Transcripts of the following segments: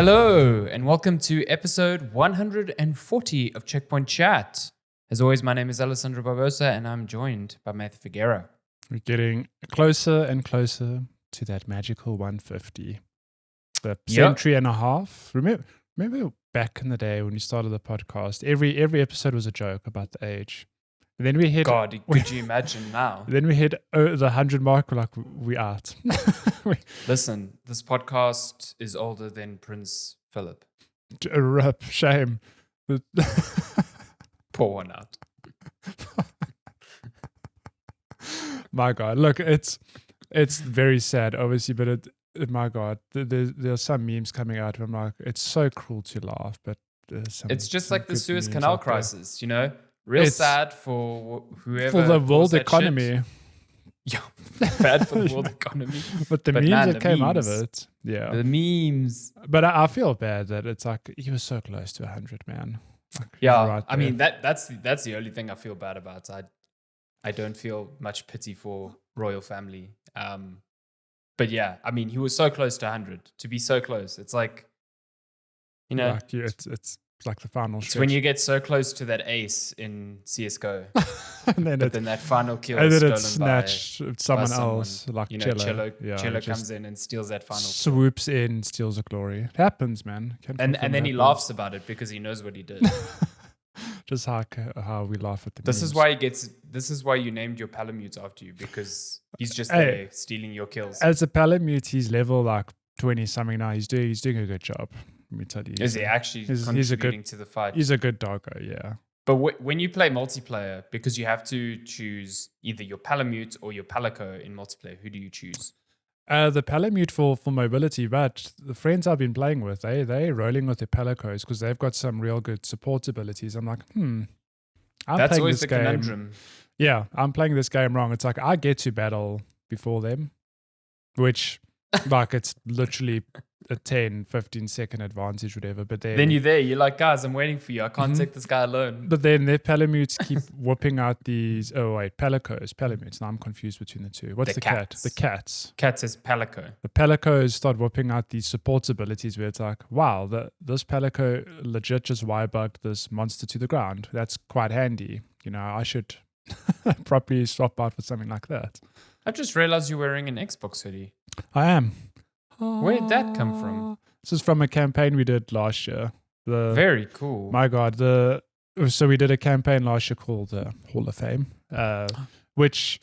Hello, and welcome to episode 140 of Checkpoint Chat. As always, my name is Alessandro Barbosa, and I'm joined by Matthew Figueroa. We're getting closer and closer to that magical 150. The century and a half. Remember back in the day when we started the podcast, every episode was a joke about the age. And then we hit... God, could you imagine now? Then we hit the 100 mark, we're like, we out. Listen, this podcast is older than Prince Philip. Rip, shame. Pour one out. My God, look, it's very sad, obviously, but my God, there are some memes coming out where I'm like, it's so cruel to laugh, but it's just like the Suez Canal crisis, you know? Real sad for whoever. For the world economy. Yeah, bad for the world economy. But the memes that came out of it. Yeah. The memes. But I feel bad that it's like, he was so close to 100, man. Like, yeah, right I mean, that's the only thing I feel bad about. I don't feel much pity for royal family. But yeah, I mean, he was so close to 100. To be so close, it's like, you know. Like, it's like the final stretch. It's when you get so close to that ace in CSGO. And then that final kill and is then stolen it's snatched someone else, like Cello. Cello comes in and steals that final swoops kill. In, steals the glory. It happens, man. And then he laughs about it because he knows what he did. Just how we laugh at the This memes. This is why you named your Palamute after you, because he's just there stealing your kills. As a Palamute, he's level like 20 something now. He's doing a good job. Let me tell you. Is he actually contributing to the fight? He's a good doggo, yeah. But when you play multiplayer, because you have to choose either your Palamute or your Palico in multiplayer, who do you choose? The Palamute for mobility, but the friends I've been playing with, they're rolling with their Palicos because they've got some real good support abilities. I'm like, That's always the conundrum. Yeah, I'm playing this game wrong. It's like I get to battle before them, which like it's literally a 10, 15 second advantage, whatever. But then you're there. You're like, guys, I'm waiting for you. I can't take this guy alone. But then their Palamutes keep whooping out these. Oh wait, Palamutes. Now I'm confused between the two. What's the cat? The cats. Cat says Palico. The Palicos start whooping out these support abilities where it's like, wow, this Palico legit just Y-bugged this monster to the ground. That's quite handy. You know, I should probably swap out for something like that. I just realized you're wearing an Xbox hoodie. I am. Where'd that come from? This is from a campaign we did last year. Very cool. My God. So we did a campaign last year called the Hall of Fame, which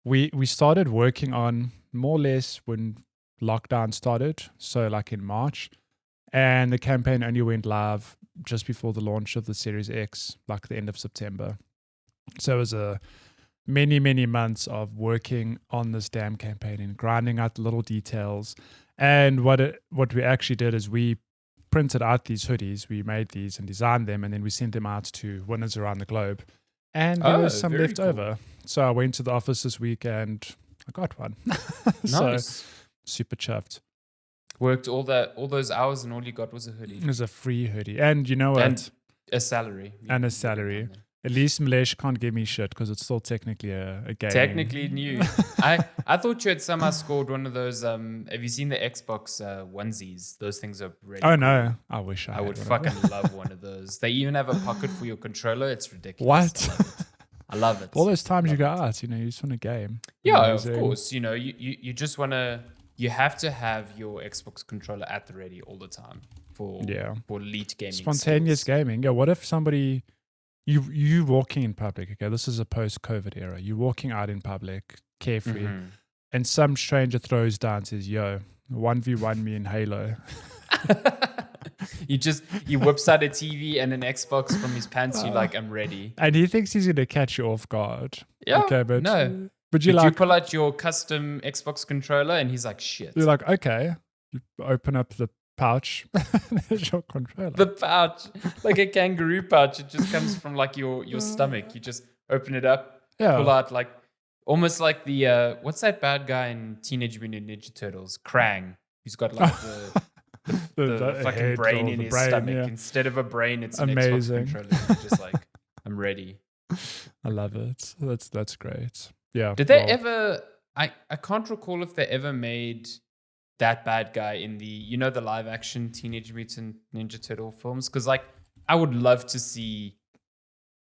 we started working on more or less when lockdown started. So like in March. And the campaign only went live just before the launch of the Series X, like the end of September. So it was many, many months of working on this damn campaign and grinding out the little details. And what we actually did is we printed out these hoodies. We made these and designed them, and then we sent them out to winners around the globe. And there was some left over. So I went to the office this week and I got one. Nice. So super chuffed. Worked all those hours and all you got was a hoodie. It was a free hoodie. And you know what? And a salary. And a salary. At least Malesh can't give me shit because it's still technically a game. Technically new. I thought you had somehow scored one of those. Have you seen the Xbox onesies? Those things are really cool. No. I wish I would fucking love one of those. They even have a pocket for your controller. It's ridiculous. What? I love it. All those times you go out, you know, you just want a game. Yeah, of course. You know, you just want to... You have to have your Xbox controller at the ready all the time for elite gaming. Spontaneous gaming. Yeah, what if somebody... You walking in public, okay, this is a post-COVID era. You're walking out in public, carefree, and some stranger throws down and says, yo, 1v1 me in Halo. He whips out a TV and an Xbox from his pants. You're like, I'm ready. And he thinks he's going to catch you off guard. Yeah, okay, but no. But you pull out your custom Xbox controller and he's like, shit. You're like, okay. You open up the pouch. There's your controller. The pouch, like a kangaroo pouch. It just comes from like your stomach. You just open it up, pull out like almost like the what's that bad guy in Teenage Mutant Ninja Turtles? Krang, who's got like the fucking brain in his stomach. Yeah. Instead of a brain, it's an Xbox controller. You're just like, I'm ready. I love it. That's great. Yeah. Did they ever? I can't recall if they ever made that bad guy in the the live action Teenage Mutant Ninja Turtle films, because like I would love to see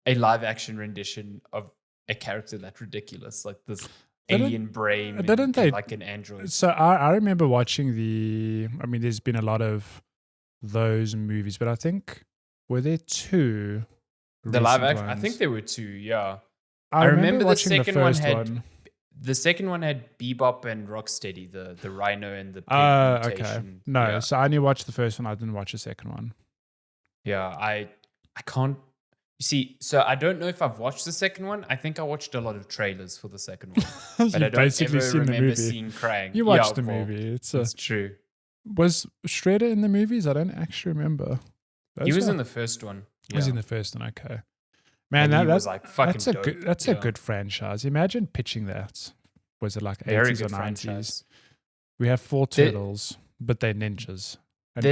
a live action rendition of a character that's ridiculous, like this alien brain didn't they, like an android. So I remember watching there's been a lot of those movies, but I think were there two the live action ones? I think there were two. Yeah, I remember the second the one first had the second one had Bebop and Rocksteady, the rhino and the pig okay. mutation. No, so I only watched the first one. I didn't watch the second one. Yeah, I can't. You see, so I don't know if I've watched the second one. I think I watched a lot of trailers for the second one, but I don't ever remember seeing Krang. You watched the movie. It's true. Was Shredder in the movies? I don't actually remember. He was in the first one. He was in the first one. Okay, man, that was like fucking dope. That's a good franchise. Imagine pitching that. Was it like 80s or 90s? Franchise. We have 4 turtles, but they're ninjas. And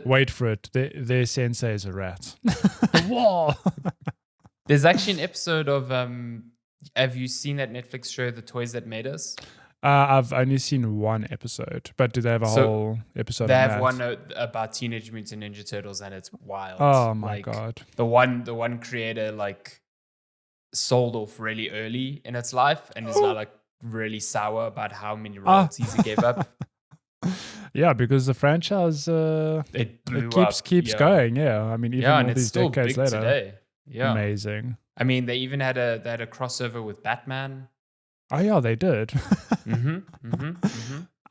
wait for it. Their sensei is a rat. Whoa! There's actually an episode of have you seen that Netflix show, The Toys That Made Us? I've only seen one episode, but do they have a whole episode? They have one about Teenage Mutant Ninja Turtles, and it's wild. Oh my god! The one creator like sold off really early in its life, and is now like really sour about how many royalties he gave up. Yeah, because the franchise it keeps going. Yeah, I mean, even all these decades later, today. Yeah, amazing. I mean, they even had a crossover with Batman. Oh yeah, they did.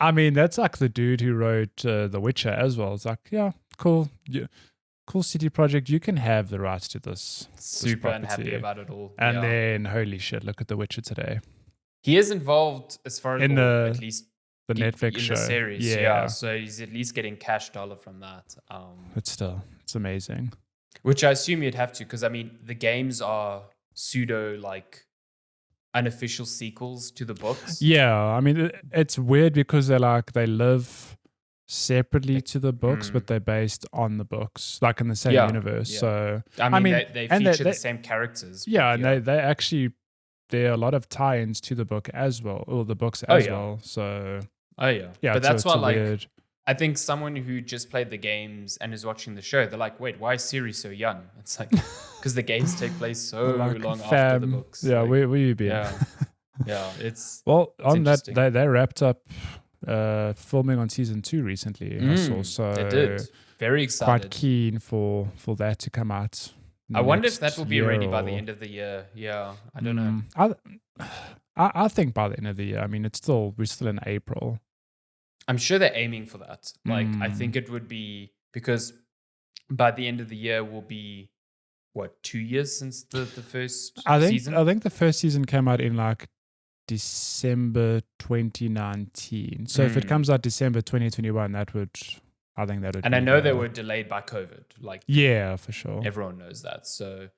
I mean, that's like the dude who wrote The Witcher as well. It's like, yeah, cool, cool city project. You can have the rights to this. Super unhappy about it all. And then, holy shit, look at The Witcher today. He is involved as far as at least the Netflix show. The series. Yeah, so he's at least getting cash dollar from that. But still, it's amazing. Which I assume you'd have to, because I mean, the games are pseudo like unofficial sequels to the books. Yeah, I mean, it's weird because they live separately to the books, but they're based on the books, like in the same universe. Yeah. So I mean they feature the same characters. Yeah, and they actually, there are a lot of tie-ins to the book as well, or the books as well. So yeah, but that's why like weird. I think someone who just played the games and is watching the show, they're like, wait, why is Siri so young? It's like, because the games take place so long after the books. Yeah, like, where you been? Yeah, it's... Well, on that, they wrapped up filming on season 2 recently. I saw, so they did. Very excited. Quite keen for that to come out. I wonder if that will be ready by the end of the year. Yeah, I don't know. I think by the end of the year. I mean, we're still in April. I'm sure they're aiming for that. Like, I think it would be, because by the end of the year will be, 2 years since the first season? I think the first season came out in like December 2019. So if it comes out December 2021, I think that would. And I know they were delayed by COVID. Like, yeah, for sure. Everyone knows that. So,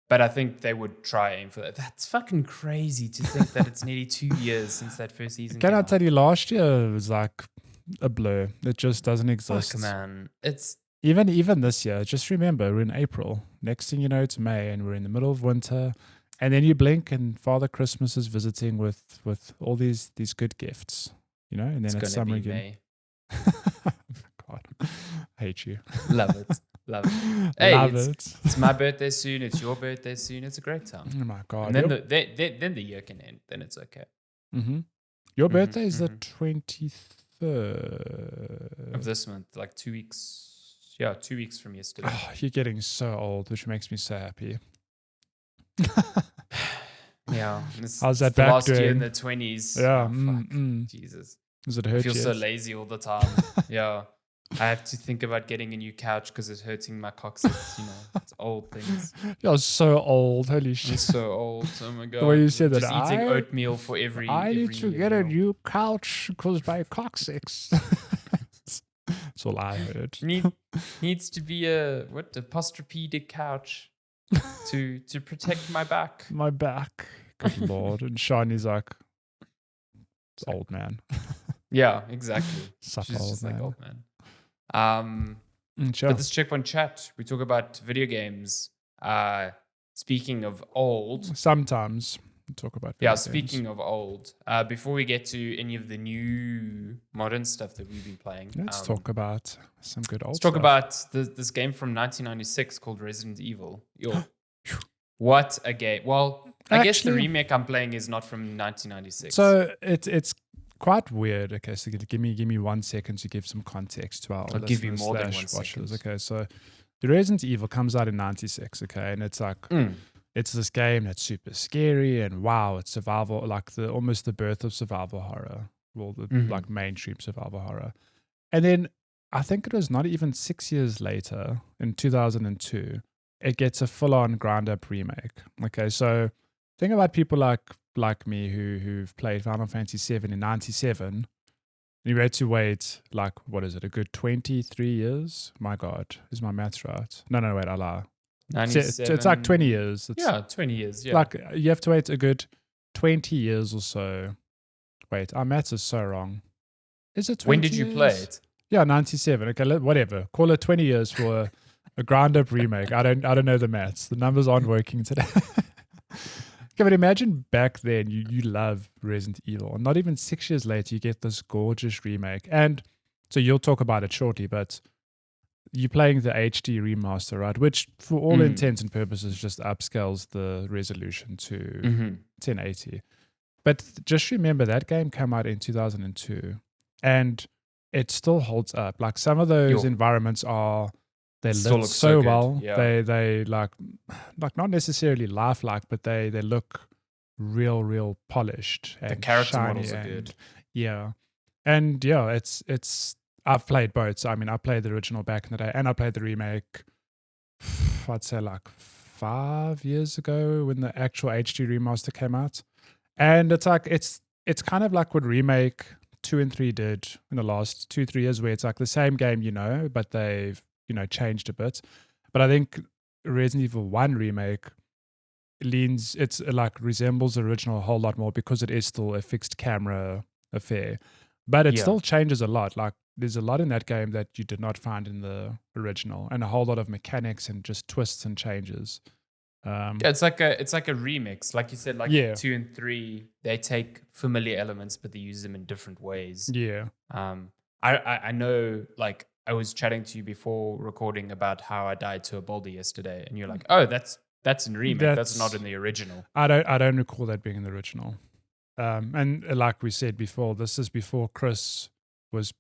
but I think they would try aim for that. That's fucking crazy to think that it's nearly 2 years since that first season. Can I tell you, last year was like a blur. It just doesn't exist. Fuck, man. It's even this year. Just remember, we're in April. Next thing you know, it's May, and we're in the middle of winter. And then you blink, and Father Christmas is visiting with all these good gifts, and then it's summer again. May. God, I hate you. Love it. Hey, Love it's my birthday soon. It's your birthday soon. It's a great time. Oh my God! And then the year can end. Then it's okay. Mm-hmm. Your birthday is the 23rd of this month, like 2 weeks. Yeah, 2 weeks from yesterday. Oh, you're getting so old, which makes me so happy. Yeah, how's that back last doing? Year in the 20s. Yeah, Jesus. Does it hurt? I feel so lazy all the time. Yeah. I have to think about getting a new couch because it's hurting my coccyx. It's old things. You're so old. Holy shit. I'm so old. Oh my God. The way you said that. Just eating oatmeal for every. I need to get a new couch because my coccyx. That's all I heard. Needs to be a posturpedic couch to protect my back. My back. Good Lord. And Shiny's like, it's old man. Yeah, exactly. Suck She's old just man. like old man. Sure. But this Checkpoint Chat, we talk about video games. Speaking of old, sometimes talk about Yeah, video speaking games. of old, before we get to any of the new modern stuff that we've been playing, Let's talk about some good old let's talk stuff. about this game from 1996 called Resident Evil. What a game. Well, I guess the remake I'm playing is not from 1996. So it's quite weird. Okay, so give me 1 second to give some context to our I'll give you more than 1 second. Okay, so the Resident Evil comes out in 96, okay, and it's like it's this game that's super scary and wow, it's survival, like almost the birth of survival horror. Well, like mainstream survival horror. And then I think it was not even 6 years later, in 2002, it gets a full-on ground-up remake. Okay, so think about people like me who've played Final Fantasy VII in 97. You had to wait, like, what is it, a good 23 years? My God, is my maths right? No, wait, I lie. 97. It's like 20 years. It's 20 years, yeah. like, you have to wait a good 20 years or so. Wait, our maths is so wrong. Is it 20 When did you play it? Yeah, 97. Okay, whatever. Call it 20 years for a ground-up remake. I don't know the maths. The numbers aren't working today. Okay, but imagine back then you love Resident Evil. And not even 6 years later, you get this gorgeous remake. And so you'll talk about it shortly, but you're playing the HD remaster, right? Which, for all intents and purposes, just upscales the resolution to 1080. But just remember that game came out in 2002, and it still holds up. Like some of those environments they lit so well. Yeah. They like not necessarily lifelike, but they look real polished. And the character shiny models are good. Yeah, and yeah, it's. I've played both. So, I mean, I played the original back in the day, and I played the remake. I'd say like 5 years ago when the actual HD remaster came out, and it's like it's kind of like what remake 2 and 3 did in the last 2-3 years, where it's like the same game, but they've changed a bit. But I think Resident Evil 1 remake it's like resembles the original a whole lot more because it is still a fixed camera affair, but it still changes a lot. Like there's a lot in that game that you did not find in the original, and a whole lot of mechanics and just twists and changes. It's like a remix, like you said. Like 2 and 3, they take familiar elements, but they use them in different ways. Yeah. I know. Like I was chatting to you before recording about how I died to a boulder yesterday, and you're like, "Oh, that's in remake. That's not in the original." I don't recall that being in the original. And like we said before, this is before Chris was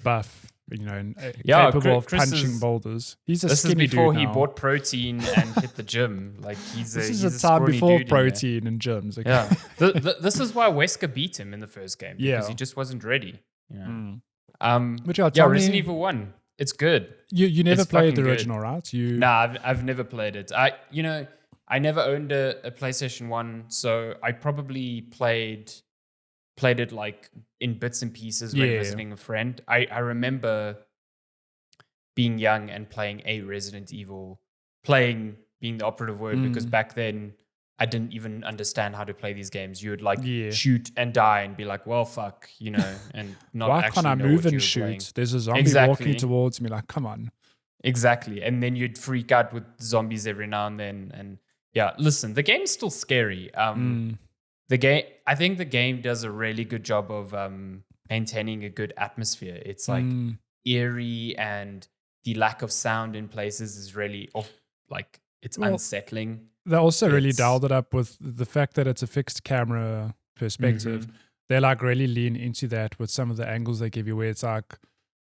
buff. And capable of punching boulders. He's a skinny dude. This is before he bought protein and hit the gym. Like he's a time before protein and gyms. Okay? Yeah, this is why Wesker beat him in the first game because he just wasn't ready. Resident Evil 1, it's good. You never played the original, right? Nah, I've never played it. I never owned a PlayStation 1, so I probably played it like in bits and pieces when visiting a friend. I remember being young and playing a Resident Evil, being the operative word, because back then I didn't even understand how to play these games. You would like shoot and die and be like, well, fuck, and not why actually can't I know move what and shoot? Playing. There's a zombie walking towards me, like, come on. Exactly. And then you'd freak out with zombies every now and then. And yeah, listen, the game's still scary. I think the game does a really good job of maintaining a good atmosphere. It's like eerie, and the lack of sound in places is really it's unsettling. They also really dialed it up with the fact that it's a fixed camera perspective. They like really lean into that with some of the angles they give you, where it's like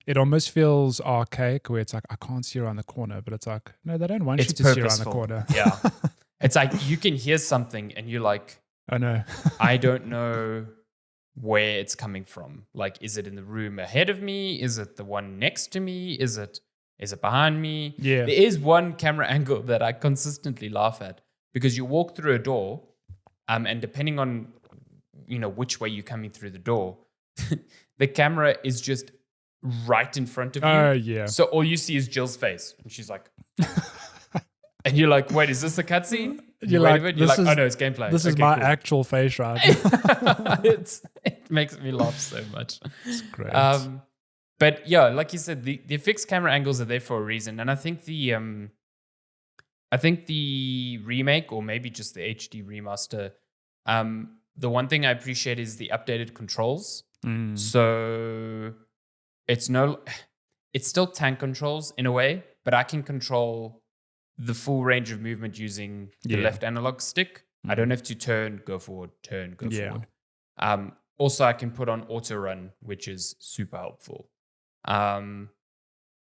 it almost feels archaic, where it's like I can't see around the corner, but it's like no, they don't want you to see around the corner. Yeah, it's like you can hear something and you're like, I know. I don't know where it's coming from. Like, is it in the room ahead of me? Is it the one next to me? Is it behind me? Yeah. There is one camera angle that I consistently laugh at, because you walk through a door, and depending on which way you're coming through the door, the camera is just right in front of you. Yeah. So all you see is Jill's face, and she's like, and you're like, wait, is this a cutscene? You're like, oh no, it's gameplay. This is my actual face, right? It makes me laugh so much. It's great. But yeah, like you said, the fixed camera angles are there for a reason, and I think the remake, or maybe just the HD remaster, The one thing I appreciate is the updated controls. Mm. So it's still tank controls in a way, but I can control the full range of movement using the left analog stick. I don't have to turn, go forward, turn, go forward. Also, I can put on auto run, which is super helpful. And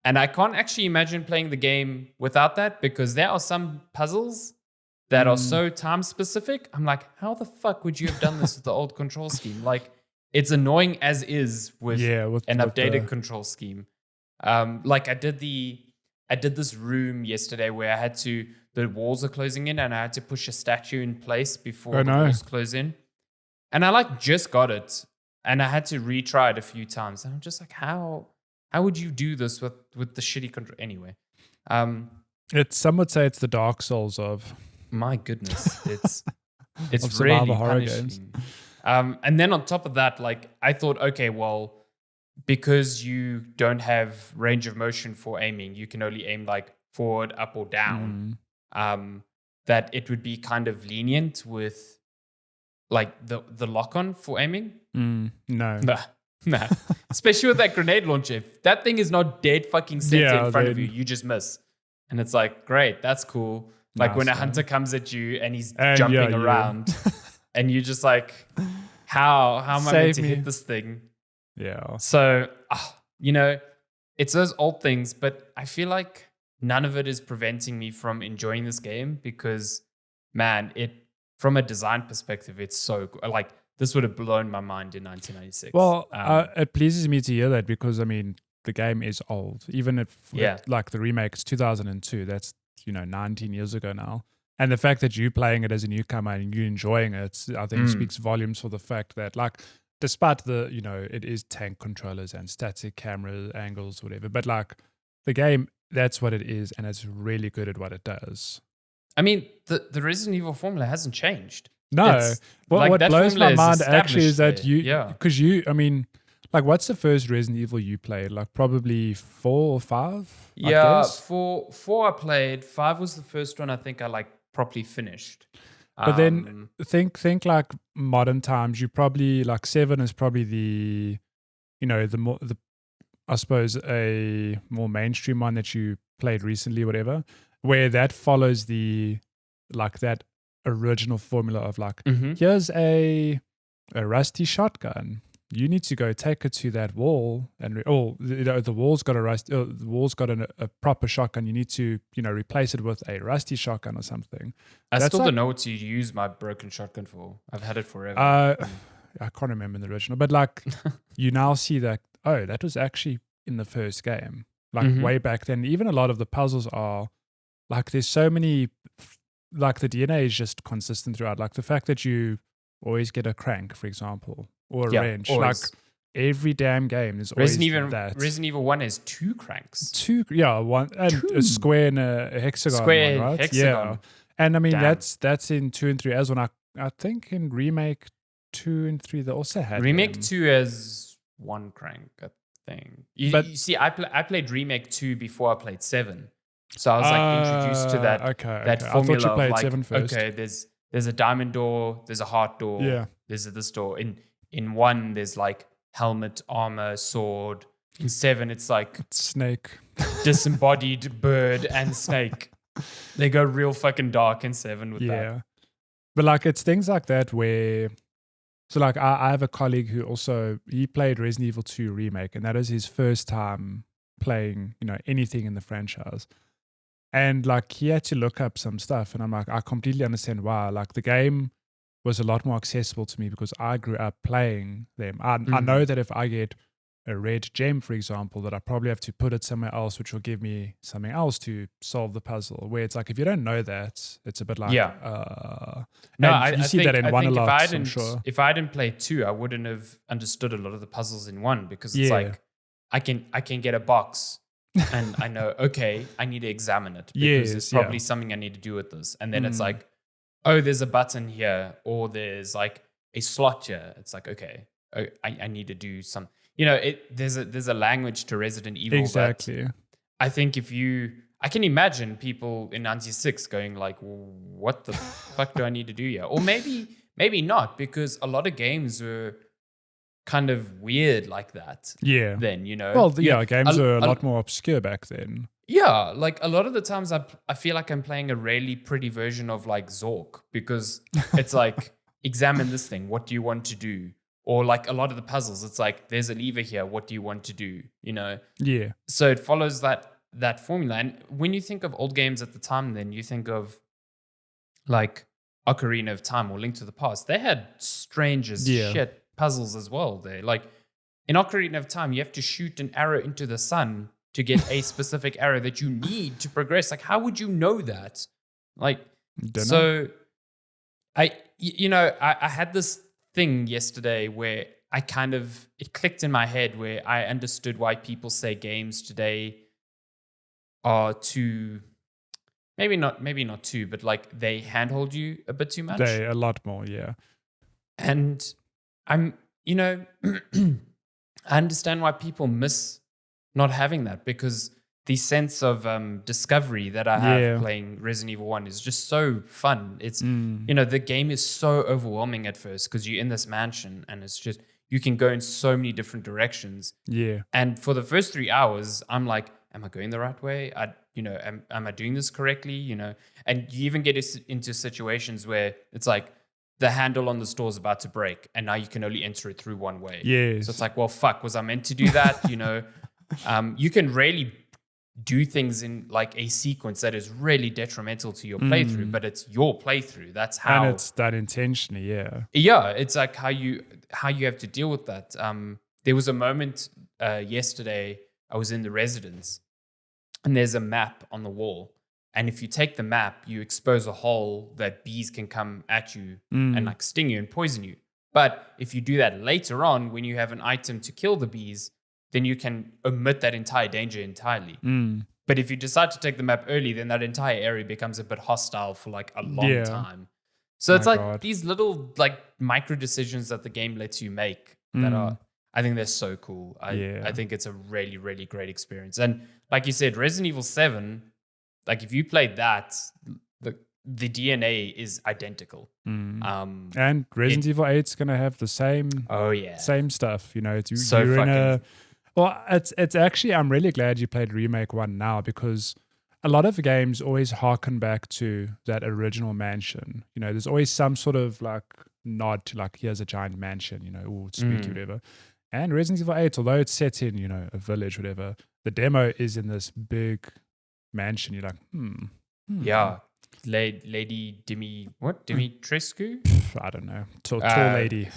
I can't actually imagine playing the game without that, because there are some puzzles that are so time specific. I'm like, how the fuck would you have done this with the old control scheme? Like, it's annoying as is with an updated control scheme. Like I did this room yesterday where the walls are closing in and I had to push a statue in place before the walls close in. And I just got it, and I had to retry it a few times. And I'm just like, how would you do this with the shitty control? Anyway, some would say it's the Dark Souls of. My goodness, it's really punishing. And then on top of that, like I thought, okay, well, because you don't have range of motion for aiming, you can only aim like forward, up, or down. That it would be kind of lenient with like the lock-on for aiming. No. Nah. Especially with that grenade launcher. If that thing is not dead fucking center in front of you, you just miss. And it's like, great, that's cool. Like when a hunter comes at you and he's jumping around and you're just like, how am I meant to hit this thing? Yeah. So, it's those old things, but I feel like none of it is preventing me from enjoying this game because, man, from a design perspective, it's so good. Like, this would have blown my mind in 1996. Well, it pleases me to hear that because, I mean, the game is old. Even if, like, the remake is 2002, that's, 19 years ago now. And the fact that you're playing it as a newcomer and you're enjoying it, I think speaks volumes for the fact that, like, despite the, it is tank controllers and static camera angles, whatever, but, like, the game, that's what it is, and it's really good at what it does. I mean, the Resident Evil formula hasn't changed. No. What blows my mind actually is that because I mean, like, what's the first Resident Evil you played? Like, probably 4 or 5? Yeah, 4 I played. 5 was the first one I think I, like, properly finished. But then think like modern times, you probably, like, 7 is probably the I suppose a more mainstream one that you played recently, whatever, where that follows that original formula of like, here's a rusty shotgun. You need to go take it to that wall, and the wall's got the wall's got a proper shotgun. You need to replace it with a rusty shotgun or something. I still don't know what to use my broken shotgun for. I've had it forever. I can't remember in the original, but like you now see that that was actually in the first game, like way back then. Even a lot of the puzzles are like there's so many, like the DNA is just consistent throughout. Like the fact that you always get a crank, for example, or a wrench. Always. Like every damn game is always that. Resident Evil 1 has 2 cranks. One and a square and a hexagon. Square one, right? hexagon. Yeah. And I mean that's in 2 and 3 as well. I think in Remake 2 and 3 they also had Remake 2 has 1 crank, I think. You see, I played Remake 2 before I played 7. So I was like introduced to that formula. I thought you played of like, 7 first. Okay, there's a diamond door, there's a heart door, there's this door. In 1, there's like helmet, armor, sword. In 7, it's like snake, disembodied bird and snake. They go real fucking dark in 7 with that. Yeah, but like it's things like that where. So like I have a colleague who also he played Resident Evil 2 Remake, and that is his first time playing anything in the franchise. And like he had to look up some stuff, and I'm like, I completely understand why. Like the game was a lot more accessible to me because I grew up playing them. I know that if I get a red gem, for example, that I probably have to put it somewhere else, which will give me something else to solve the puzzle. Where it's like if you don't know that, it's a bit like no, I see that in 1 a lot. I'm sure. If I didn't play 2, I wouldn't have understood a lot of the puzzles in 1 because it's like I can get a box. And I know, okay, I need to examine it because there's probably something I need to do with this. And then it's like, oh, there's a button here, or there's like a slot here. It's like, okay, I need to do some. There's a language to Resident Evil. Exactly. That I think I can imagine people in 96 going like, well, what the fuck do I need to do here? Or maybe maybe not, because a lot of games were kind of weird like that. Yeah. Then, you know. Well, Yeah, games were a lot more obscure back then. Yeah, like a lot of the times I feel like I'm playing a really pretty version of like Zork, because it's like, examine this thing. What do you want to do? Or like a lot of the puzzles, it's like, there's a lever here. What do you want to do? You know? Yeah. So it follows that formula. And when you think of old games at the time, then you think of like Ocarina of Time or Link to the Past. They had strange as shit puzzles as well. They like in Ocarina of Time, you have to shoot an arrow into the sun to get a specific arrow that you need to progress. Like, how would you know that? Like, so I had this thing yesterday where it clicked in my head where I understood why people say games today are too, maybe not too, but like they handhold you a bit too much. A lot more, yeah. And I'm, I understand why people miss not having that, because the sense of discovery that I have playing Resident Evil 1 is just so fun. It's, the game is so overwhelming at first because you're in this mansion and it's just, you can go in so many different directions. Yeah. And for the first 3 hours, I'm like, am I going the right way? Am I doing this correctly? And you even get into situations where it's like the handle on the store is about to break and now you can only enter it through one way. Yes. So it's like, well, fuck, was I meant to do that? You can really do things in like a sequence that is really detrimental to your playthrough, but it's your playthrough. That's how. And it's done intentionally, yeah. Yeah, it's like how you have to deal with that. There was a moment yesterday, I was in the residence and there's a map on the wall. And if you take the map, you expose a hole that bees can come at you and like sting you and poison you. But if you do that later on, when you have an item to kill the bees, then you can omit that entire danger entirely. But if you decide to take the map early, then that entire area becomes a bit hostile for like a long time. So it's like these little like micro decisions that the game lets you make that are, I think they're so cool. I think it's a really, really great experience. And like you said, Resident Evil 7, like if you played that, the DNA is identical. And Resident Evil 8 is going to have the same same stuff. You're in a... Well, it's actually, I'm really glad you played Remake 1 now, because a lot of games always harken back to that original mansion. There's always some sort of like nod to like, here's a giant mansion, or spooky, whatever. And Resident Evil 8, although it's set in, a village, whatever, the demo is in this big mansion. You're like, Yeah. Lady Dimitrescu? I don't know. Tall lady.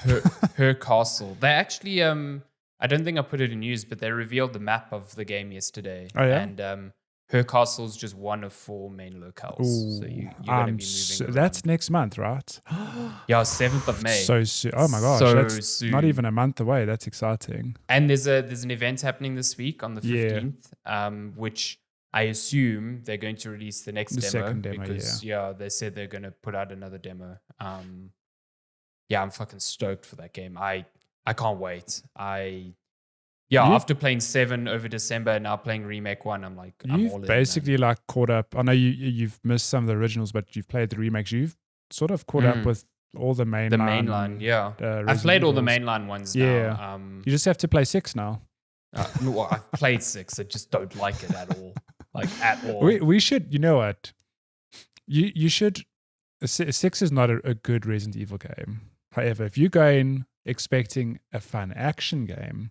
Her castle. They actually, I don't think I put it in news, but they revealed the map of the game yesterday. Oh, yeah? And her castle is just one of 4 main locales. Ooh, so you're going to be moving around. That's next month, right? Yeah, 7th of May. So soon. Oh my gosh. That's soon. Not even a month away. That's exciting. And there's an event happening this week on the 15th, which I assume they're going to release the next demo. Second demo, because, they said they're going to put out another demo. I'm fucking stoked for that game. I can't wait. After playing 7 over December and now playing Remake 1, I'm like, I'm all in. You've basically like caught up. I know you've missed some of the originals, but you've played the remakes. You've sort of caught up with all the mainline. The mainline, yeah. I've played all the mainline ones now. You just have to play 6 now. No, I've played 6. I just don't like it at all. Like, at all. We should, you know what? You should... 6 is not a good Resident Evil game. However, if you go in expecting a fun action game...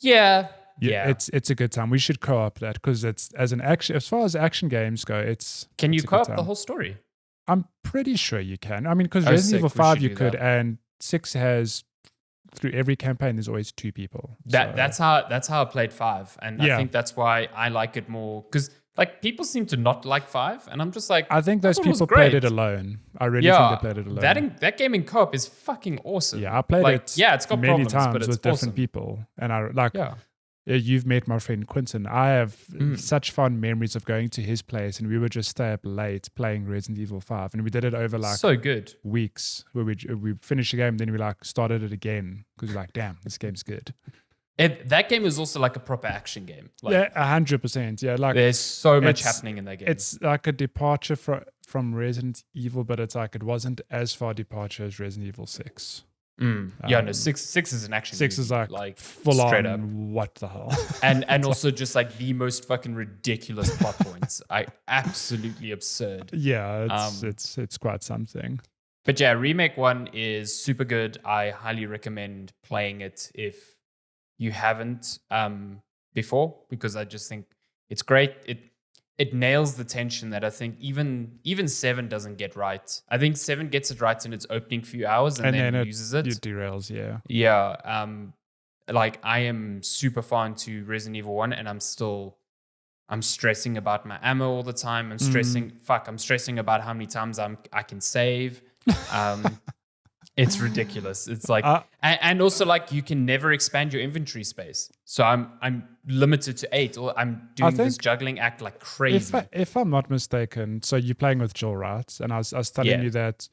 It's a good time. We should co-op that, because it's as far as action games go, Can you co-op the whole story? I'm pretty sure you can. I mean, because Resident Evil 5 you could, and 6 has, through every campaign, there's always 2 people. That's how I played 5, and I think that's why I like it more, because like people seem to not like 5, and I'm just like, I think those people played it alone. I really think they played it alone. That game in co-op is fucking awesome. Yeah, I played it. Yeah, it's got many problems, times but it's with different people, and I like. Yeah. You've met my friend Quentin. I have such fond memories of going to his place, and we would just stay up late playing Resident Evil 5, and we did it over like so good weeks, where we finished the game, then we like started it again because we're like, damn, this game's good. That game is also like a proper action game. Like, 100%. Yeah, like there's so much happening in that game. It's like a departure from from Resident Evil, but it's like it wasn't as far departure as Resident Evil 6. No, six is an action. 6 movie, is like full straight on. up. What the hell? and also just like the most fucking ridiculous plot points. Absolutely absurd. Yeah, it's quite something. But yeah, Remake 1 is super good. I highly recommend playing it if you haven't before, because I just think it's great. It nails the tension that I think even 7 doesn't get right. I think 7 gets it right in its opening few hours and then loses it. It derails, yeah. Yeah. Like I am super far into Resident Evil 1 and I'm stressing about my ammo all the time. I'm stressing about how many times I can save. It's ridiculous. It's like, and also like you can never expand your inventory space. So I'm limited to 8, or I'm doing this juggling act like crazy. If I'm not mistaken, so you're playing with Jill, right? And I was telling you that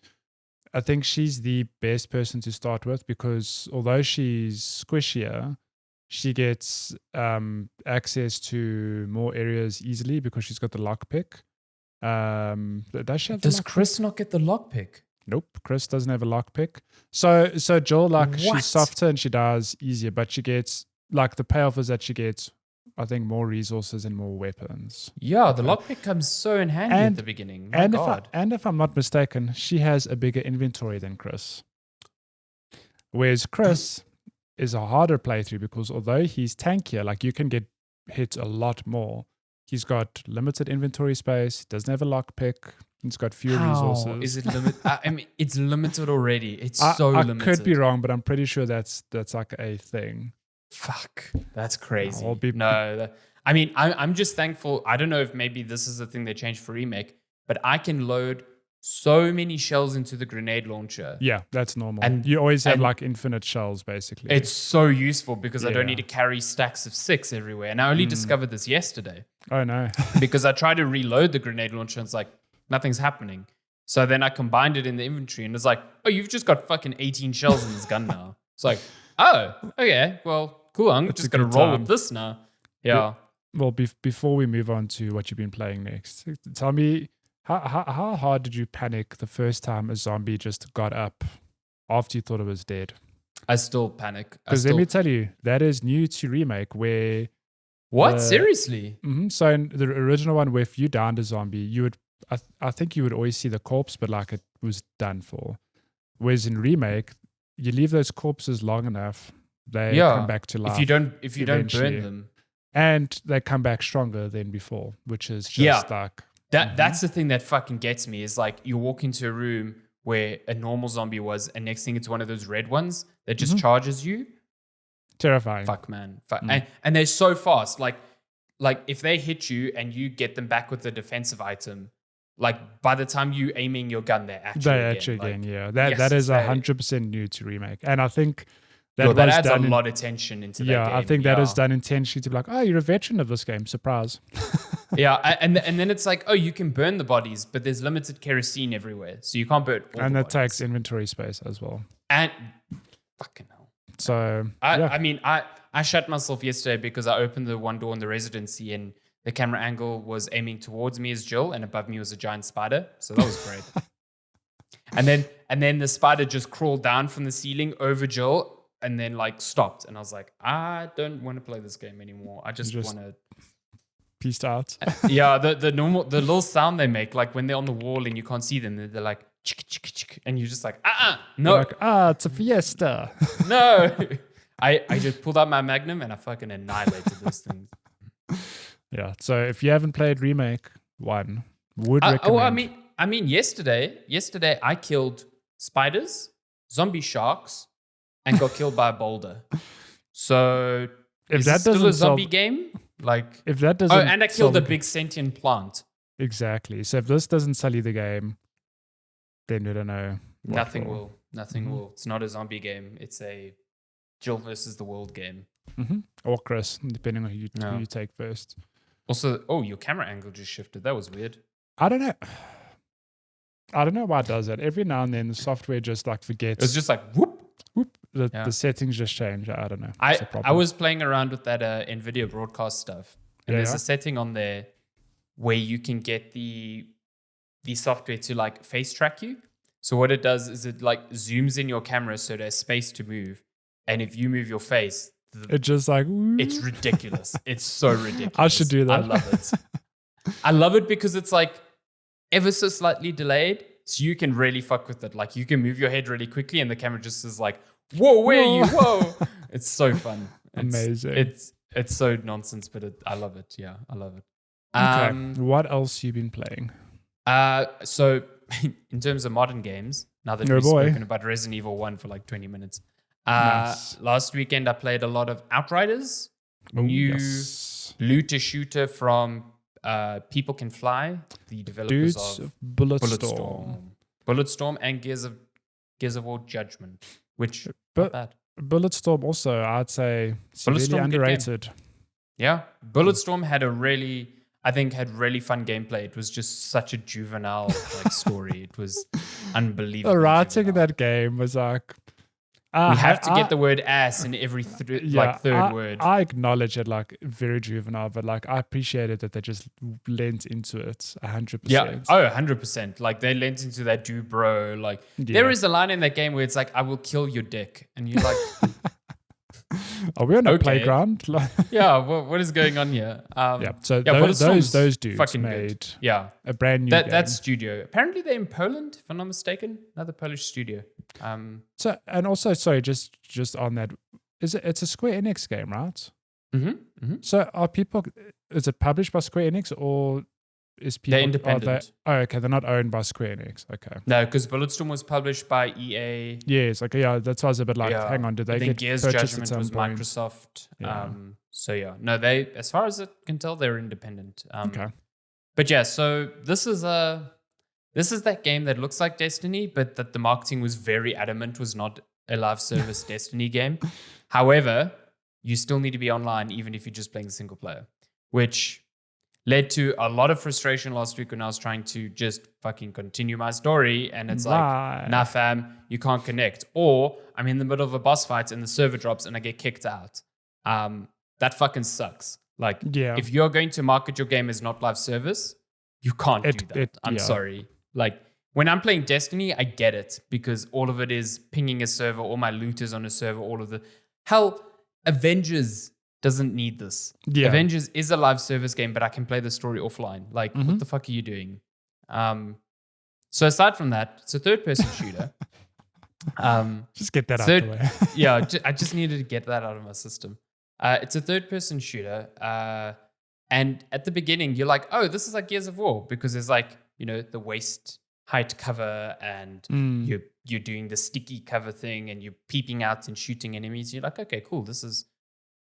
I think she's the best person to start with, because although she's squishier, she gets access to more areas easily because she's got the lockpick. Does Chris not get the lockpick? Nope, Chris doesn't have a lockpick. So Jill, like, she's softer and she does easier, but she gets, like, the payoff is that she gets, I think, more resources and more weapons. Yeah, the lockpick comes so in handy at the beginning. My God. If I'm not mistaken, she has a bigger inventory than Chris. Whereas Chris is a harder playthrough because although he's tankier, like, you can get hit a lot more. He's got limited inventory space. He doesn't have a lockpick. It's got fewer resources. Is it limited? I mean, it's limited already. It's so limited. I could be wrong, but I'm pretty sure that's like a thing. Fuck, that's crazy. I mean, I'm just thankful. I don't know if maybe this is the thing they changed for Remake, but I can load so many shells into the grenade launcher. Yeah, that's normal. And you always have like infinite shells, basically. It's so useful because I don't need to carry stacks of 6 everywhere. And I only discovered this yesterday. Oh, no. Because I tried to reload the grenade launcher and it's like, nothing's happening. So then I combined it in the inventory and it's like, oh, you've just got fucking 18 shells in this gun now. It's like, oh, okay, well, cool. I'm just going to roll with this now. Yeah. Well, before we move on to what you've been playing next, tell me, how hard did you panic the first time a zombie just got up after you thought it was dead? I still panic. Because let me tell you, that is new to Remake where... What? Seriously? Mm-hmm. So in the original one, where if you downed a zombie, you would... I think you would always see the corpse, but like it was done for. Whereas in Remake, you leave those corpses long enough, they come back to life. If you don't burn them. And they come back stronger than before, which is just like... That's the thing that fucking gets me is like you walk into a room where a normal zombie was and next thing it's one of those red ones that just charges you. Terrifying. Fuck, man. And they're so fast. Like if they hit you and you get them back with a defensive item, like by the time you aiming your gun, they're actually again. Yeah. That is 100% new to Remake. And I think... That adds a lot of tension into that game. Yeah, I think that is done intentionally to be like, oh, you're a veteran of this game. Surprise. Yeah, and then it's like, oh, you can burn the bodies, but there's limited kerosene everywhere. So you can't burn all and the that takes inventory space as well. And fucking hell. So, I mean, I shut myself yesterday because I opened the one door in the residency and the camera angle was aiming towards me as Jill and above me was a giant spider. So that was great. and then the spider just crawled down from the ceiling over Jill and then like stopped. And I was like, I don't want to play this game anymore. I just want to... Peaced out. Yeah, the little sound they make, like when they're on the wall and you can't see them, they're like, chick, chick, chick, and you're just like, no. Like, it's a fiesta. No. I just pulled out my Magnum and I fucking annihilated those things. Yeah, so if you haven't played Remake 1, would recommend. I mean, yesterday I killed spiders, zombie sharks, and got killed by a boulder. So if that still a zombie game? Like if that doesn't, and I killed a big sentient plant. Exactly. So if this doesn't sell you the game, then you don't know. Nothing will. It's not a zombie game. It's a Jill versus the world game. Mm-hmm. Or Chris, depending on who you take first. Also, your camera angle just shifted. That was weird. I don't know why it does that. Every now and then the software just like forgets. It's just like whoop. The settings just change. I don't know. I was playing around with that NVIDIA broadcast stuff. And there's a setting on there where you can get the the software to like face track you. So what it does is it like zooms in your camera so there's space to move. And if you move your face, it's just like, it's ridiculous. It's so ridiculous. I should do that. I love it. I love it because it's like ever so slightly delayed. So you can really fuck with it. Like you can move your head really quickly and the camera just is like, whoa, where are you? Whoa. It's so fun. Amazing. It's so nonsense, but I love it. Yeah, I love it. Okay. What else you been playing? So in terms of modern games, now that we've spoken about Resident Evil 1 for like 20 minutes, nice. Last weekend I played a lot of Outriders, new looter shooter from People Can Fly, the developers of Bulletstorm and Gears of War Judgment, which not bad. Bulletstorm also, I'd say, severely underrated. Yeah, Bulletstorm had really fun gameplay. It was just such a juvenile like story. It was unbelievable. The writing in that game was like, we have to get the word ass in every third word. I acknowledge it, like very juvenile, but like I appreciated that they just lent into it 100%. Yeah, 100%. Like they lent into that dude, bro. Like there is a line in that game where it's like, "I will kill your dick," and you're like, "Are we on a playground?" Yeah, what is going on here? So those dudes fucking made good. a brand new game. That studio. Apparently they're in Poland, if I'm not mistaken. Another Polish studio. So and also, sorry, just on that, it's a Square Enix game, right? Mm-hmm. So is it published by Square Enix or is people? They're independent. Okay, they're not owned by Square Enix. Okay. No, because Bulletstorm was published by EA. Yes, that's why I was a bit like, hang on, did they get Gears purchased Judgment at some was point? Microsoft. Yeah. So yeah, no, they, as far as I can tell, they're independent. Okay. But yeah, so this is that game that looks like Destiny, but that the marketing was very adamant was not a live service Destiny game. However, you still need to be online even if you're just playing single player, which led to a lot of frustration last week when I was trying to just fucking continue my story. And it's like, nah fam, you can't connect. Or I'm in the middle of a boss fight and the server drops and I get kicked out. That fucking sucks. Like, if you're going to market your game as not live service, you can't do that. I'm sorry. Like, when I'm playing Destiny, I get it because all of it is pinging a server, all my loot is on a server, all of the... Hell, Avengers doesn't need this. Yeah. Avengers is a live service game, but I can play the story offline. Like, what the fuck are you doing? So aside from that, it's a third-person shooter. Just get that out of the way. Yeah, I just needed to get that out of my system. It's a third-person shooter. And at the beginning, you're like, oh, this is like Gears of War because there's like, the waist height cover and you're doing the sticky cover thing and you're peeping out and shooting enemies. You're like, okay, cool. This is...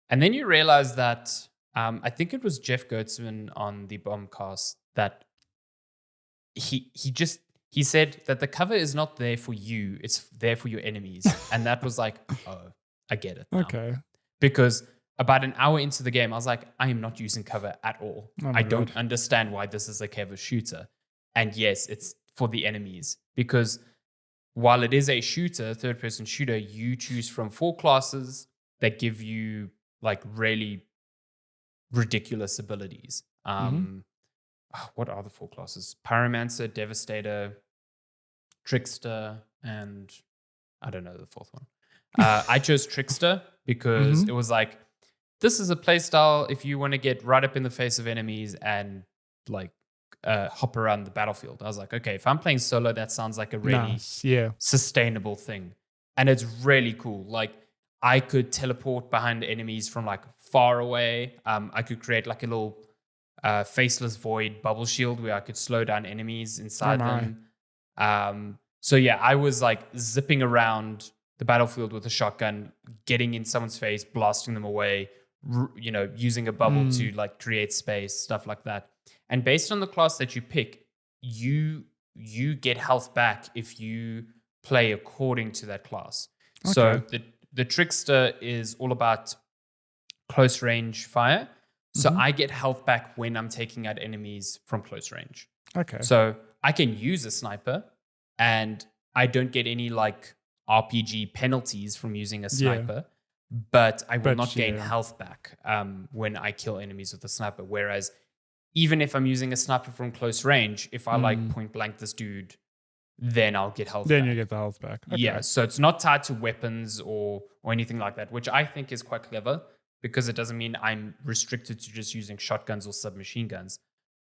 And then you realize that I think it was Jeff Gertzman on the Bombcast that he said that the cover is not there for you, it's there for your enemies. And that was like, oh, I get it now. Okay. Because about an hour into the game, I was like, I am not using cover at all. I don't understand why this is a cover shooter. And yes, it's for the enemies. Because while it is a shooter, third-person shooter, you choose from 4 classes that give you like really ridiculous abilities. What are the 4 classes? Pyromancer, Devastator, Trickster, and I don't know the 4th one. I chose Trickster because it was like, this is a playstyle if you want to get right up in the face of enemies and like hop around the battlefield. I was like, okay, if I'm playing solo, that sounds like a really sustainable thing. And it's really cool. Like, I could teleport behind enemies from like far away. I could create like a little faceless void bubble shield where I could slow down enemies inside them. So yeah, I was like zipping around the battlefield with a shotgun, getting in someone's face, blasting them away, using a bubble to like create space, stuff like that. And based on the class that you pick, you get health back if you play according to that class. Okay. So the Trickster is all about close range fire. So I get health back when I'm taking out enemies from close range. Okay. So I can use a sniper and I don't get any like RPG penalties from using a sniper, but I will not gain health back when I kill enemies with a sniper. Whereas even if I'm using a sniper from close range, if I like point blank this dude, then I'll get health back. Then you get the health back. Okay. Yeah, so it's not tied to weapons or anything like that, which I think is quite clever because it doesn't mean I'm restricted to just using shotguns or submachine guns,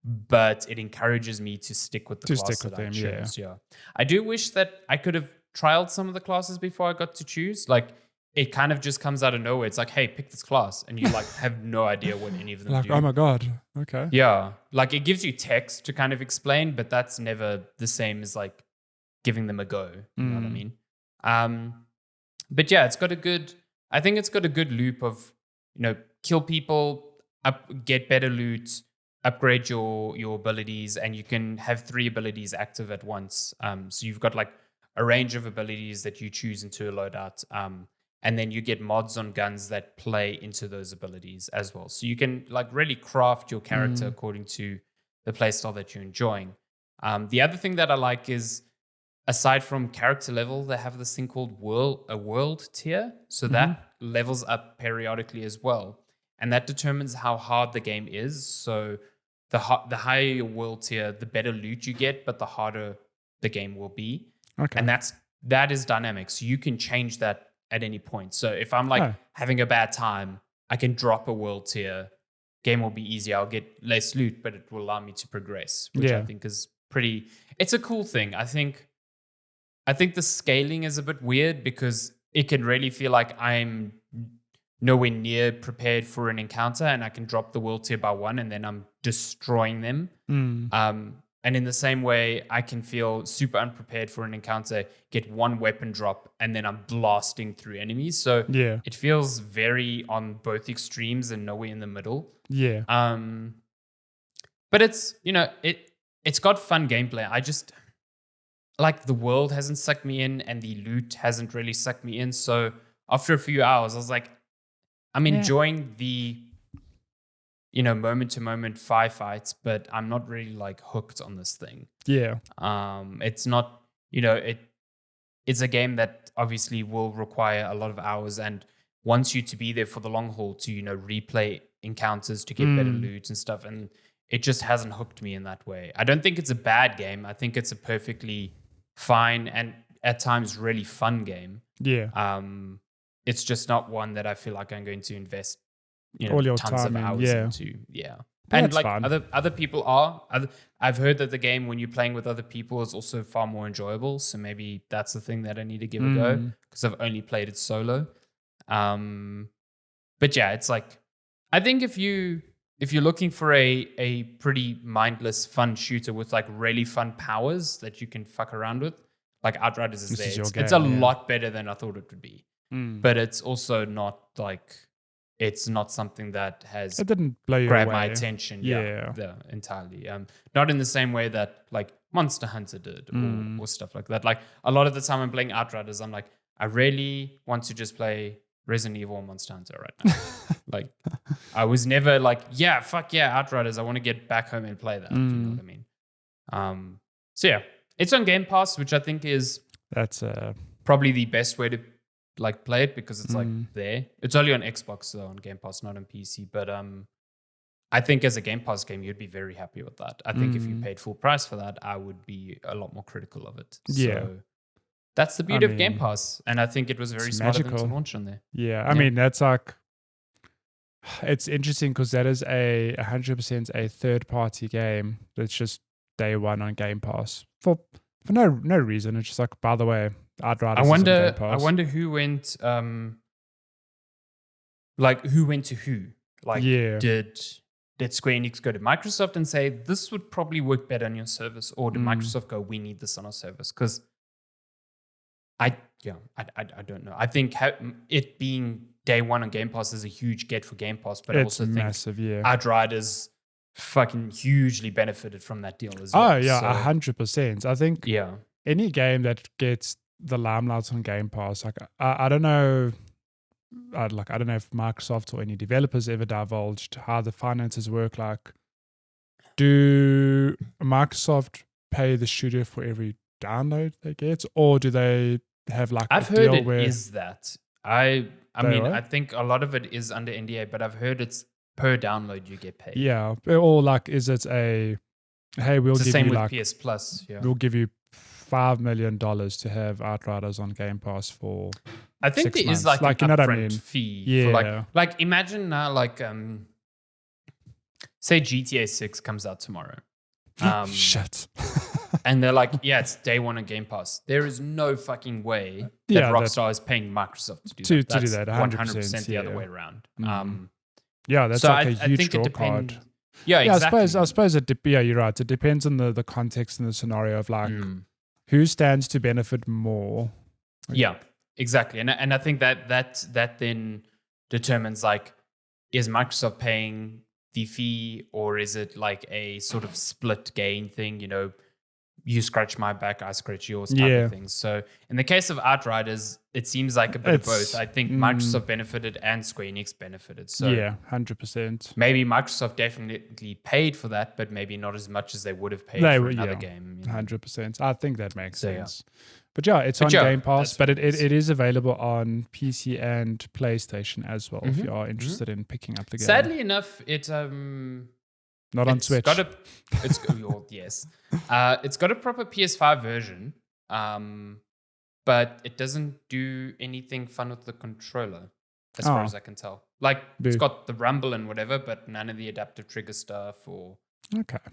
but it encourages me to stick with the class that I chose. Yeah. I do wish that I could have trialed some of the classes before I got to choose. Like, it kind of just comes out of nowhere. It's like, hey, pick this class. And you like have no idea what any of them like, do. oh my God. Okay. Yeah. Like, it gives you text to kind of explain, but that's never the same as like giving them a go. You know what I mean? But yeah, I think it's got a good loop of, kill people, get better loot, upgrade your abilities, and you can have 3 abilities active at once. So you've got like a range of abilities that you choose into a loadout. And then you get mods on guns that play into those abilities as well. So you can like really craft your character according to the playstyle that you're enjoying. The other thing that I like is, aside from character level, they have this thing called a world tier. So that levels up periodically as well. And that determines how hard the game is. So the higher your world tier, the better loot you get, but the harder the game will be. Okay. And that is dynamic. So you can change that at any point. So if I'm like having a bad time, I can drop a world tier. Game will be easier. I'll get less loot, but it will allow me to progress, which I think is it's a cool thing. I think the scaling is a bit weird because it can really feel like I'm nowhere near prepared for an encounter and I can drop the world tier by 1 and then I'm destroying them. And in the same way, I can feel super unprepared for an encounter, get 1 weapon drop, and then I'm blasting through enemies. So it feels very on both extremes and nowhere in the middle. Yeah. But it's, it's got fun gameplay. I just, like, the world hasn't sucked me in and the loot hasn't really sucked me in. So after a few hours, I was like, I'm enjoying the, moment to moment firefights, but I'm not really like hooked on this thing. Yeah. It's not, it's a game that obviously will require a lot of hours and wants you to be there for the long haul to, replay encounters to get better loot and stuff. And it just hasn't hooked me in that way. I don't think it's a bad game. I think it's a perfectly fine and at times really fun game. Yeah. It's just not one that I feel like I'm going to invest all your tons time of hours into. Yeah. But And like fun. other people are. I've heard that the game, when you're playing with other people, is also far more enjoyable. So maybe that's the thing that I need to give a go because I've only played it solo. But yeah, it's like, I think if you're looking for a pretty mindless, fun shooter with like really fun powers that you can fuck around with, like Outriders is there. It's a lot better than I thought it would be. But it's also not like, it's not something that has It didn't blow you grabbed away. my attention. Yeah, entirely. Not in the same way that like Monster Hunter did or stuff like that. Like a lot of the time I'm playing Outriders, I'm like, I really want to just play Resident Evil or Monster Hunter right now. Like, I was never like, yeah, fuck yeah, Outriders. I want to get back home and play that. You know what I mean? So yeah, it's on Game Pass, which I think is probably the best way to like play it because it's like there. It's only on Xbox though, on Game Pass, not on PC. But I think as a Game Pass game, you'd be very happy with that. I think if you paid full price for that, I would be a lot more critical of it. So that's the beauty of Game Pass, and I think it was very smart of them to launch on there. Yeah, I mean that's like, it's interesting because that is 100% a third-party game that's just day one on Game Pass for no reason. It's just like, by the way, Outriders is on Game Pass. I wonder who went who went to who. Like, did Square Enix go to Microsoft and say this would probably work better on your service, or did Microsoft go, we need this on our service? Because I don't know. I think it being day one on Game Pass is a huge get for Game Pass, but I also think massive, Outriders fucking hugely benefited from that deal as well. Oh yeah, 100%. I think any game that gets the limelight on Game Pass, like I don't know, I don't know if Microsoft or any developers ever divulged how the finances work. Like, do Microsoft pay the studio for every download they get, or do they have like I've a heard deal it where is that. I mean, I think a lot of it is under NDA, but I've heard it's per download you get paid. Yeah, or like, is it a hey, we'll It's the give same you with like PS Plus. Yeah. we'll give you $5 million to have Outriders on Game Pass for I think 6 there is months. like you an know what I upfront mean? fee for Yeah. like imagine now like say GTA 6 comes out tomorrow. Shit. And they're like, yeah, it's day one on Game Pass. There is no fucking way that Yeah, Rockstar is paying Microsoft to do that. to do That's that, 100% the yeah. other way around. Yeah, that's so like a I huge think draw it depends. card. Yeah, Yeah, exactly. I suppose yeah, you're right. It depends on the context and the scenario of like who stands to benefit more. Yeah, exactly. And I think that then determines like, is Microsoft paying the fee or is it like a sort of split gain thing? You know, you scratch my back, I scratch yours type of thing. So in the case of Outriders, it seems like a bit of both. I think Microsoft benefited and Square Enix benefited. So yeah, 100%. maybe Microsoft definitely paid for that, but maybe not as much as they would have paid for another game. 100%. I think that makes So, sense. But yeah, it's on Game Pass, but it is available on PC and PlayStation as well if you are interested in picking up the game. Sadly enough, it not on Switch. It's got a proper PS5 version, but it doesn't do anything fun with the controller, as far as I can tell. Like it's got the rumble and whatever, but none of the adaptive trigger stuff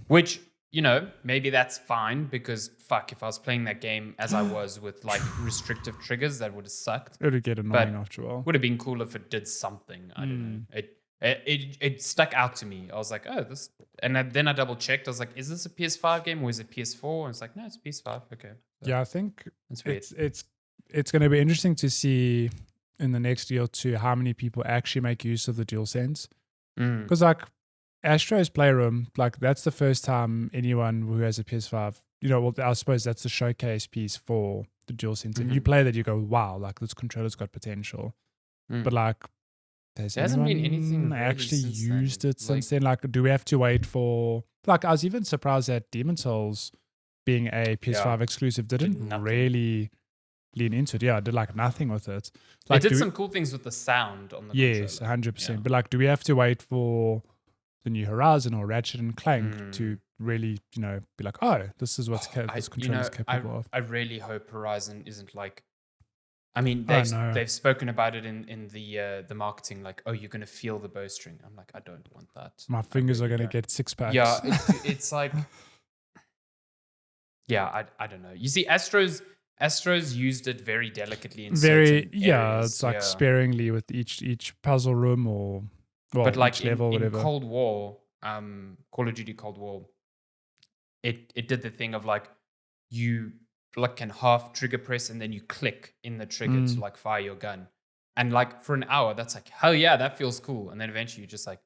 which, you know, maybe that's fine because fuck, if I was playing that game as I was with like restrictive triggers, that would have sucked. It would get annoying after a while. Would have been cool if it did something. I don't know. It stuck out to me. I was like, oh, this, and then I double checked. I was like, is this a PS5 game or is it PS4? And it's like, no, it's PS5. Okay. So yeah, I think it's going to be interesting to see in the next year or two how many people actually make use of the DualSense. Because like Astro's Playroom, like that's the first time anyone who has a PS5, you know, well, I suppose that's the showcase piece for the DualSense. And you play that, you go, wow, like this controller's got potential. But like, there hasn't been anything actually used it since then. Like, do we have to wait for? Like, I was even surprised that Demon's Souls, being a PS5 exclusive, didn't really lean into it. Yeah, it did like nothing with it. Like, it did some cool things with the sound on the controller. Yes, 100%. But like, do we have to wait for the new Horizon or Ratchet and Clank to really, you know, be like, oh, this is what this controller is capable of? I really hope Horizon isn't like. I mean, they've spoken about it in the marketing, like, oh, you're going to feel the bowstring. I'm like, I don't want that. My fingers are going to get 6 packs. Yeah, it's like, yeah, I don't know. You see, Astro's used it very delicately in certain areas. It's like sparingly with each puzzle room or but like each level, whatever. In Cold War, Call of Duty Cold War, it did the thing of like you like can half trigger press and then you click in the trigger to like fire your gun. And like for an hour, that's like, hell yeah, that feels cool. And then eventually you're just like,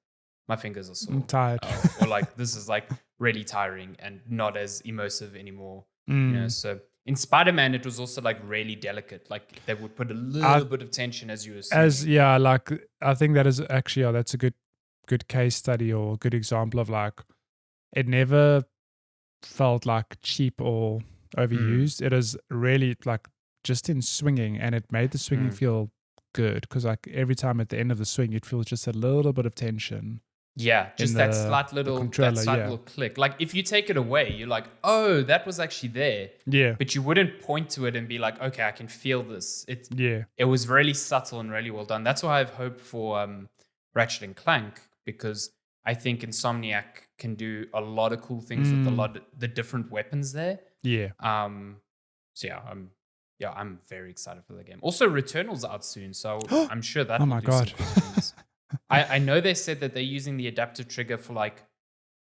my fingers are sore. I'm tired. Or like, this is like really tiring and not as immersive anymore. You know, so in Spider-Man, it was also like really delicate. Like they would put a little bit of tension as you were swinging. Like I think that is actually, that's a good case study or good example of like, it never felt like cheap or overused. It is really like just in swinging, and it made the swinging feel good because like every time at the end of the swing, it feels just a little bit of tension. Yeah, just that slight little click. Like if you take it away, you're like, oh, that was actually there. Yeah. But you wouldn't point to it and be like, okay, I can feel this. It was really subtle and really well done. That's why I have hope for Ratchet and Clank, because I think Insomniac can do a lot of cool things with the different weapons there. Yeah. So yeah, I'm very excited for the game. Also, Returnal's out soon, so I'm sure that. Oh my god! I know they said that they're using the adaptive trigger for like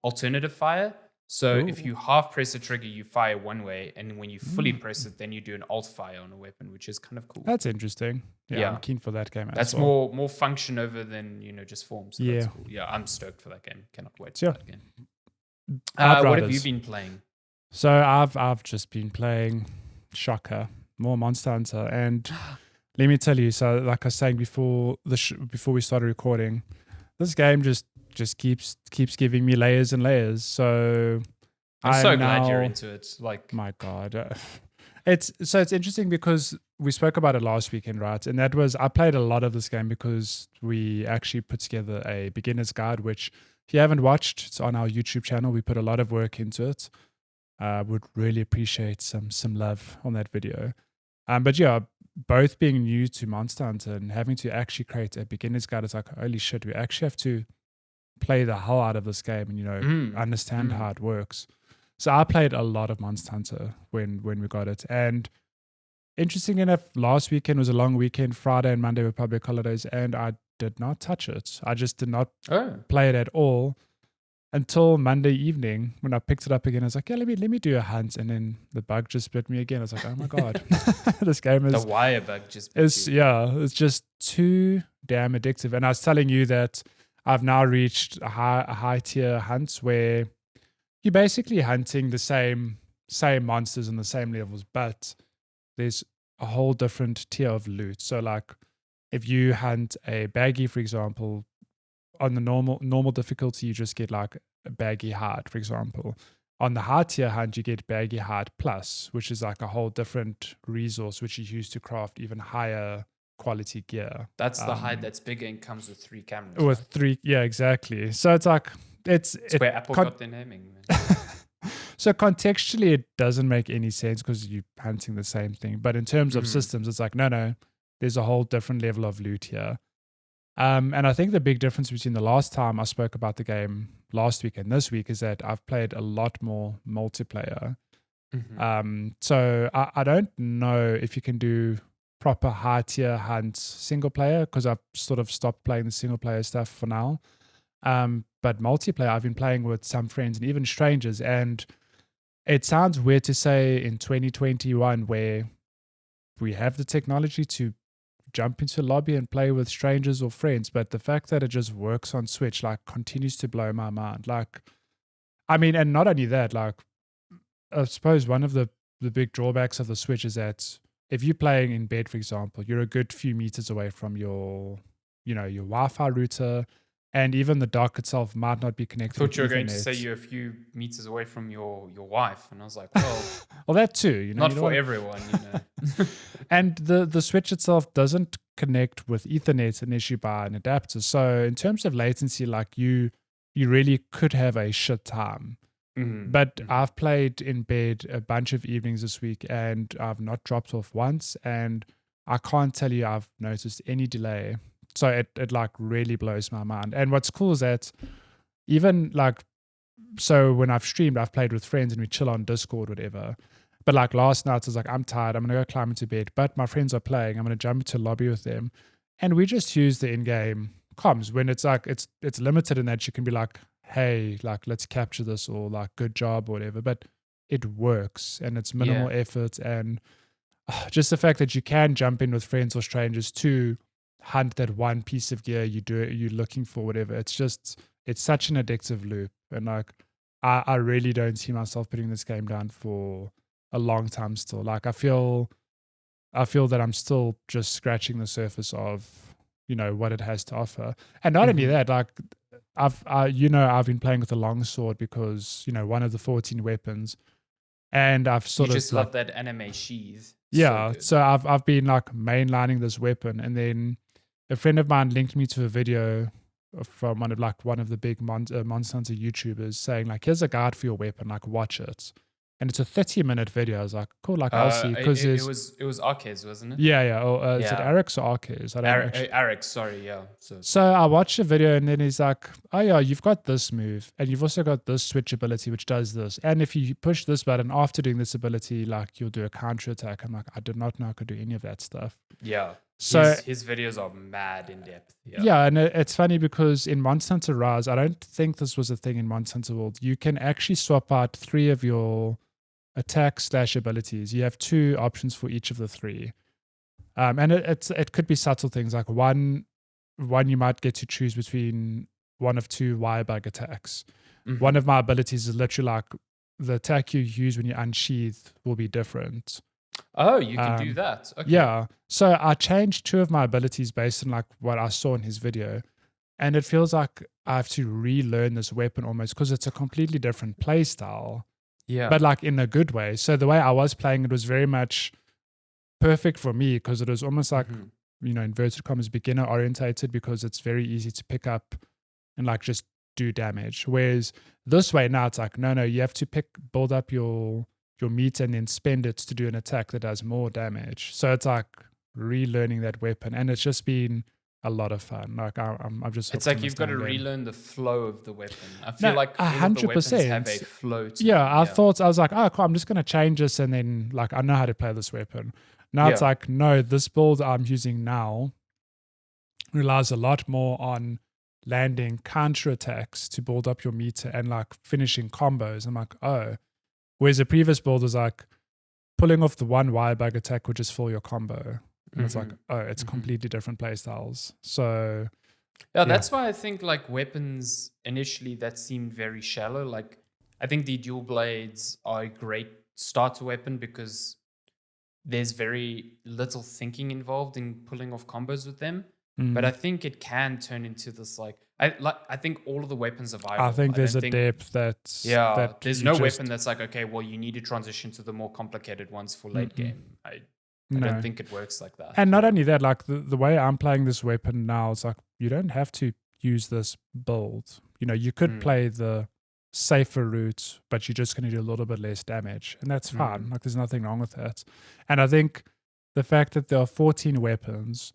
alternative fire. So if you half press a trigger, you fire one way, and when you fully press it, then you do an alt fire on a weapon, which is kind of cool. That's interesting. Yeah, I'm keen for that game. That's more function over than just form. So that's cool. Yeah, I'm stoked for that game. Cannot wait for that game. What have you been playing? So I've just been playing, shocker, more Monster Hunter, and let me tell you. So like I was saying before before we started recording, this game just keeps giving me layers and layers. So I'm so glad you're into it. Like my god, it's interesting because we spoke about it last weekend, right? And that was, I played a lot of this game because we actually put together a beginner's guide, which if you haven't watched, it's on our YouTube channel. We put a lot of work into it. Would really appreciate some love on that video. But yeah, both being new to Monster Hunter and having to actually create a beginner's guide, it's like, holy shit, we actually have to play the hell out of this game and, understand how it works. So I played a lot of Monster Hunter when we got it. And interesting enough, last weekend was a long weekend. Friday and Monday were public holidays, and I did not touch it. I just did not play it at all until Monday evening when I picked it up again. I was like, yeah, let me do a hunt. And then the bug just bit me again. I was like, oh my God, this game is... The wire bug just bit you. Yeah, it's just too damn addictive. And I was telling you that I've now reached a high tier hunts where you're basically hunting the same monsters on the same levels, but there's a whole different tier of loot. So like if you hunt a baggy, for example, on the normal difficulty, you just get like a baggy hide, for example. On the high tier hunt, you get baggy hide plus, which is like a whole different resource which you use to craft even higher quality gear. That's the hide that's bigger and comes with 3 cameras. With right? 3, yeah, exactly. So it's like it's where Apple got their naming. So contextually, it doesn't make any sense because you're hunting the same thing. But in terms of systems, it's like no, there's a whole different level of loot here. And I think the big difference between the last time I spoke about the game last week and this week is that I've played a lot more multiplayer. So I don't know if you can do proper high tier hunts single player because I've sort of stopped playing the single player stuff for now. But multiplayer, I've been playing with some friends and even strangers. And it sounds weird to say in 2021 where we have the technology to jump into a lobby and play with strangers or friends, but the fact that it just works on Switch like continues to blow my mind. Like, I mean, and not only that, like I suppose one of the big drawbacks of the Switch is that if you're playing in bed, for example, you're a good few meters away from your Wi-Fi router, and even the dock itself might not be connected. I thought you were going to say you're a few meters away from your wife, and I was like, well, well, that too. Not for everyone, And the Switch itself doesn't connect with Ethernet unless you buy an adapter. So in terms of latency, like you really could have a shit time. But I've played in bed a bunch of evenings this week, and I've not dropped off once, and I can't tell you I've noticed any delay. So it like really blows my mind. And what's cool is that even like, so when I've streamed, I've played with friends and we chill on Discord, whatever. But like last night, I was like, I'm tired. I'm going to go climb into bed. But my friends are playing. I'm going to jump into a lobby with them. And we just use the in-game comms when it's like, it's limited in that you can be like, hey, like, let's capture this or like, good job or whatever. But it works and it's minimal effort. And just the fact that you can jump in with friends or strangers to hunt that one piece of gear you're looking for, whatever. It's such an addictive loop. And like, I really don't see myself putting this game down for a long time still. Like I feel that I'm still just scratching the surface of, what it has to offer. And not only that, like I've been playing with the longsword because, one of the 14 weapons, and I've sort of just love that anime sheath. Yeah. So I've been like mainlining this weapon, and then a friend of mine linked me to a video from one of the big Monster Hunter YouTubers saying like, here's a guide for your weapon, like watch it. And it's a 30-minute video. I was like, cool, like I'll see. Because it was Arcades, wasn't it? Yeah. Is it Arix or Arcades? Arix, sorry, yeah. So I watched the video and then he's like, oh yeah, you've got this move and you've also got this switch ability which does this. And if you push this button after doing this ability, like you'll do a counter attack. I'm like, I did not know I could do any of that stuff. Yeah. So his videos are mad in depth. Yeah, and it's funny because in Monster Hunter Rise, I don't think this was a thing in Monster Hunter World. You can actually swap out 3 of your attack/abilities. You have 2 options for each of the 3. And it could be subtle things like one you might get to choose between one of 2 wire bug attacks. One of my abilities is literally like the attack you use when you unsheath will be different. Oh, you can do that. Okay. Yeah. So I changed 2 of my abilities based on like what I saw in his video. And it feels like I have to relearn this weapon almost because it's a completely different play style. Yeah. But like in a good way. So the way I was playing it was very much perfect for me because it was almost like, inverted commas, beginner orientated, because it's very easy to pick up and like just do damage. Whereas this way now it's like, no, you have to build up your meter and then spend it to do an attack that does more damage. So it's like relearning that weapon, and it's just been a lot of fun. Like I'm just. It's like you've got to relearn the flow of the weapon. I feel like 100% have a flow to them. I was like, oh, cool, I'm just going to change this, and then like I know how to play this weapon. Now it's like, no, this build I'm using now relies a lot more on landing counter attacks to build up your meter and like finishing combos. I'm like, oh, whereas the previous build was like pulling off the one wire bug attack would just fill your combo. And it's like, oh, it's completely different play styles. So that's why I think like weapons initially that seemed very shallow. Like I think the dual blades are a great starter weapon because there's very little thinking involved in pulling off combos with them. But I think it can turn into this like I think all of the weapons are viable. I think there's a depth that's that there's no weapon that's like, okay, well you need to transition to the more complicated ones for late game. I don't think it works like that. And not only that, like the way I'm playing this weapon now, it's like you don't have to use this build. You could play the safer route, but you're just going to do a little bit less damage, and that's fine. Like there's nothing wrong with that. And I think the fact that there are 14 weapons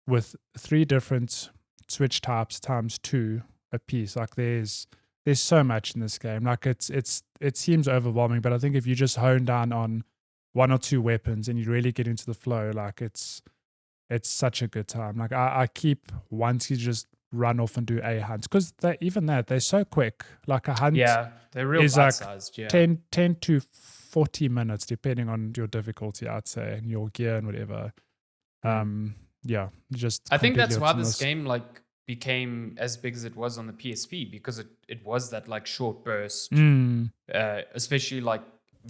with 3 different switch types times 2 a piece, like there's so much in this game. Like it seems overwhelming, but I think if you just hone down on 1 or 2 weapons and you really get into the flow, like it's such a good time. Like I keep wanting to just run off and do a hunt because they're so quick. Like a hunt, they're real bite-sized. Like 10 to 40 minutes depending on your difficulty, I'd say, and your gear and whatever. Just I think that's why this game like became as big as it was on the PSP, because it was that like short burst, especially like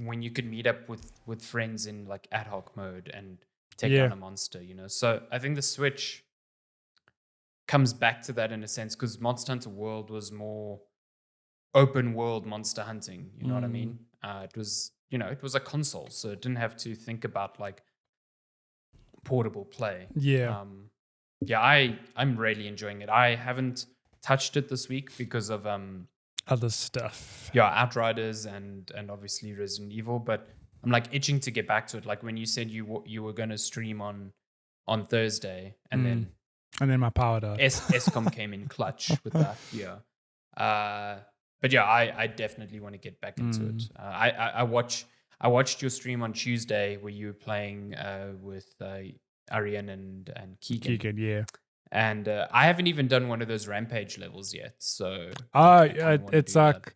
when you could meet up with friends in like ad hoc mode and take down a monster, So I think the Switch comes back to that in a sense, because Monster Hunter World was more open world monster hunting. You know what I mean? It was, it was a console, so it didn't have to think about like portable play. I'm really enjoying it. I haven't touched it this week because of other stuff. Outriders and obviously Resident Evil, but I'm like itching to get back to it. Like when you said you were going to stream on Thursday, and then my power died. SCOM came in clutch with that. But I definitely want to get back into it. I watched your stream on Tuesday where you were playing with Arian and Keegan. And I haven't even done one of those rampage levels yet. So it's like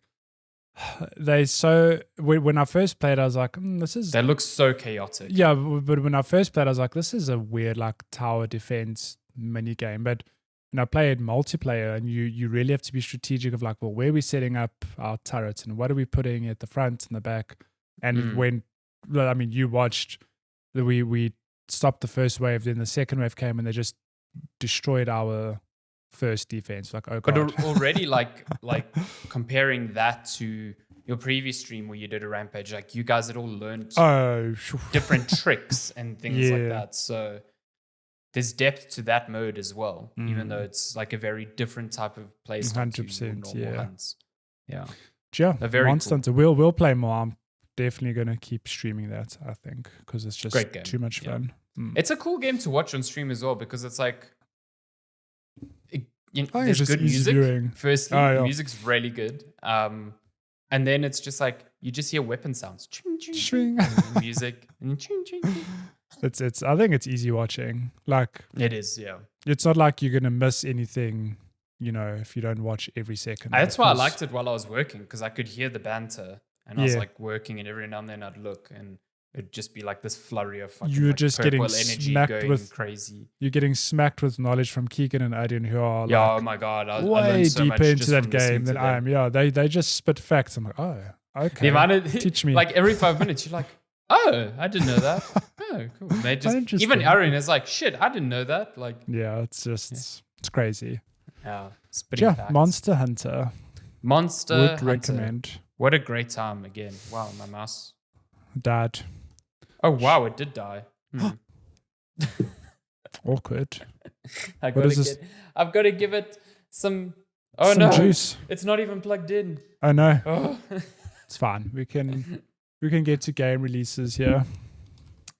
when I first played, I was like, that looks so chaotic. Yeah, but when I first played, I was like, this is a weird like tower defense mini game. But when I played multiplayer, and you really have to be strategic of like, well, where are we setting up our turrets and what are we putting at the front and the back? And you watched that we stopped the first wave, then the second wave came and they just destroyed our first defense. Like, oh god! But already, like comparing that to your previous stream where you did a rampage, like you guys had all learned different tricks and things like that. So there's depth to that mode as well, even though it's like a very different type of play style. 100%, hunts. Yeah. Monster Hunter. We'll play more. I'm definitely gonna keep streaming that, I think, because it's just too much fun. It's a cool game to watch on stream as well, because it's like there's good music. Firstly, the music's really good, and then it's just like you just hear weapon sounds, ching, and music, and ching, ching. It's. I think it's easy watching. Like it is, yeah. It's not like you're gonna miss anything, if you don't watch every second. That's why I liked it while I was working, because I could hear the banter. And I was like working, and every now and then I'd look, and it'd just be like this flurry of fucking you're just purple getting energy smacked going with crazy. You're getting smacked with knowledge from Keegan and Adrian, who are oh my god, I way so deeper into that game than I am. Yeah, they just spit facts. I'm like, oh, okay. Teach me. Like every 5 minutes, you're like, oh, I didn't know that. Oh, cool. And they just even Adrian is like, shit, I didn't know that. Like, it's just it's crazy. Yeah, spitting facts. Monster Hunter. Would recommend. What a great time again. Wow, my mouse died. Oh wow, it did die. Awkward. I've got to give it some. Oh Some no, juice. it's not even plugged in. Oh no, Oh. it's fine. We can get to game releases here.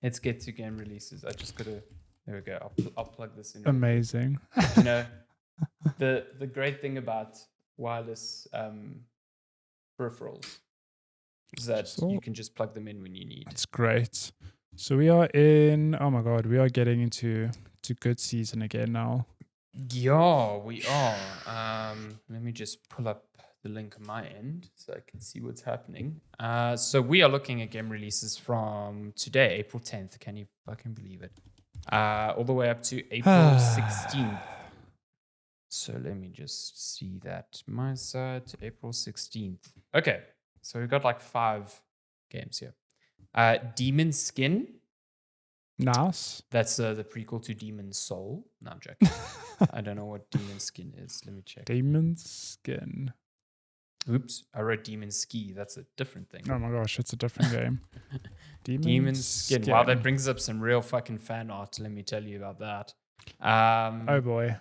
Let's get to game releases. I just gotta. There we go. I'll plug this in. Amazing. You know, the great thing about wireless peripherals is that you can just plug them in when you need. That's great. So we are in. Oh my god, we are getting into good season again now. Yeah, we are. Let me just pull up the link on my end so I can see what's happening. So we are looking at game releases from today, April 10th. Can you fucking believe it? All the way up to April 16th. So let me just see that. My side to April 16th. Okay, so we've got like 5 games here. Demon Skin. Nice. That's the prequel to Demon Soul. No, I'm joking. I don't know what Demon Skin is. Let me check. Demon Skin. Oops, I wrote Demon Ski. That's a different thing. Oh my gosh, it's a different game. Demon Skin. Wow, that brings up some real fucking fan art. Let me tell you about that. Oh boy.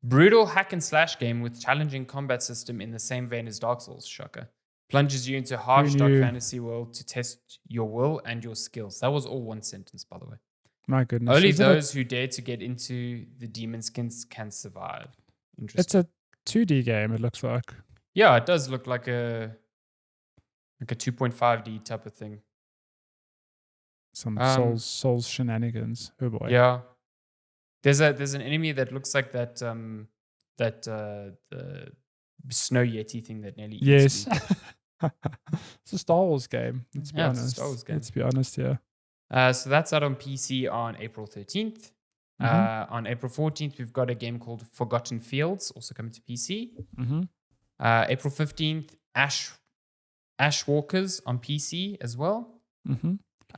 Brutal hack and slash game with challenging combat system in the same vein as Dark Souls. Shocker. Plunges you into harsh dark fantasy world to test your will and your skills. That was all one sentence, by the way. My goodness. Only those who dare to get into the Demon Skins can survive. Interesting. It's a 2D game, it looks like. Yeah, it does look like a 2.5D type of thing. Some Souls shenanigans. Oh boy. Yeah. There's an enemy that looks like that the snow yeti thing that nearly eats you. It's a Star Wars game. Let's be honest. It's a Star Wars game. Let's be honest, yeah. So that's out on PC on April 13th. On April 14th, we've got a game called Forgotten Fields, also coming to PC. April 15th, Ashwalkers on PC as well.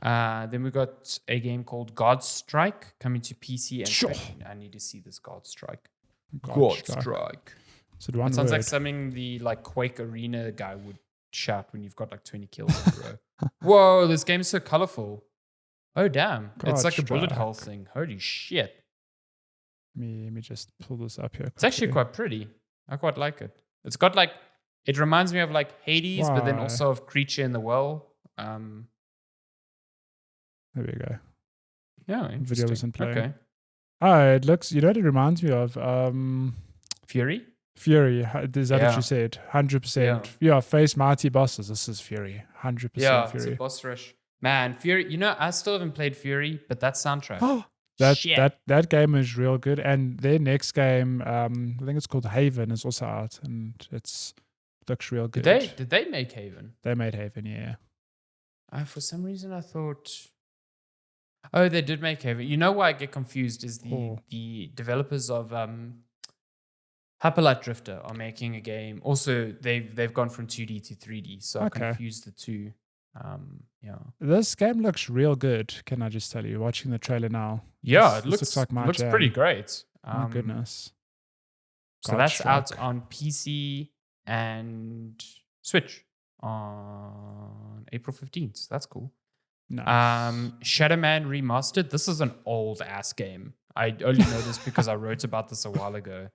Then we got a game called God Strike coming to PC. And I need to see this God Strike. God Strike. So it sounds like something the like Quake Arena guy would shout when you've got like 20 kills in a row. Whoa, this game's so colorful. Oh damn. It's like a bullet hell thing. Holy shit. Let me just pull this up here quickly. It's actually quite pretty. I quite like it. It's got like, it reminds me of like Hades, but then also of Creature in the Well. There we go. Yeah, video isn't playing. Okay. Oh, it looks, you know what it reminds me of? Fury? Fury. Is that what you said? 100%. Yeah, face mighty bosses. This is Fury. 100% yeah, Fury. It's a boss rush. Man, Fury, you know, I still haven't played Fury, but that soundtrack. That game is real good. And their next game, I think it's called Haven, is also out, and looks real good. Did they make Haven? They made Haven, yeah. For some reason, I thought. Oh, they did make Haven. You know why I get confused is the developers of Hyperlight Drifter are making a game. Also, they've gone from 2D to 3D, so I confused the two. Yeah. This game looks real good. Can I just tell you? Watching the trailer now. Yeah, it looks like my jam. Pretty great. My goodness. So that's out on PC and Switch on April 15th. That's cool. Nice. Shadow Man Remastered. This is an old ass game. I only know this because I wrote about this a while ago.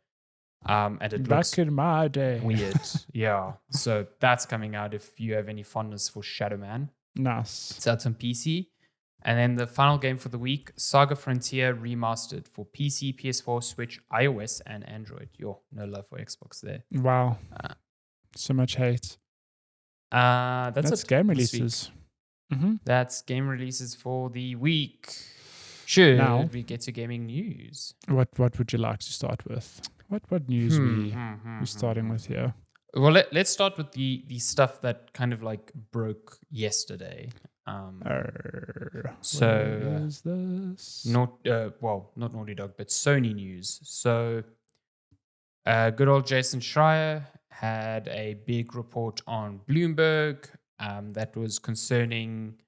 And it looks back in my day. Weird. Yeah. So that's coming out if you have any fondness for Shadow Man. Nice. It's out on PC. And then the final game for the week, Saga Frontier Remastered for PC, PS4, Switch, iOS, and Android. No love for Xbox there. Wow. So much hate. That's game releases. That's game releases for the week. Should we get to gaming news? What would you like to start with? What news we starting with here? Well, let's start with the stuff that kind of like broke yesterday. So is this not Naughty Dog, but Sony news. So good old Jason Schreier had a big report on Bloomberg that was concerning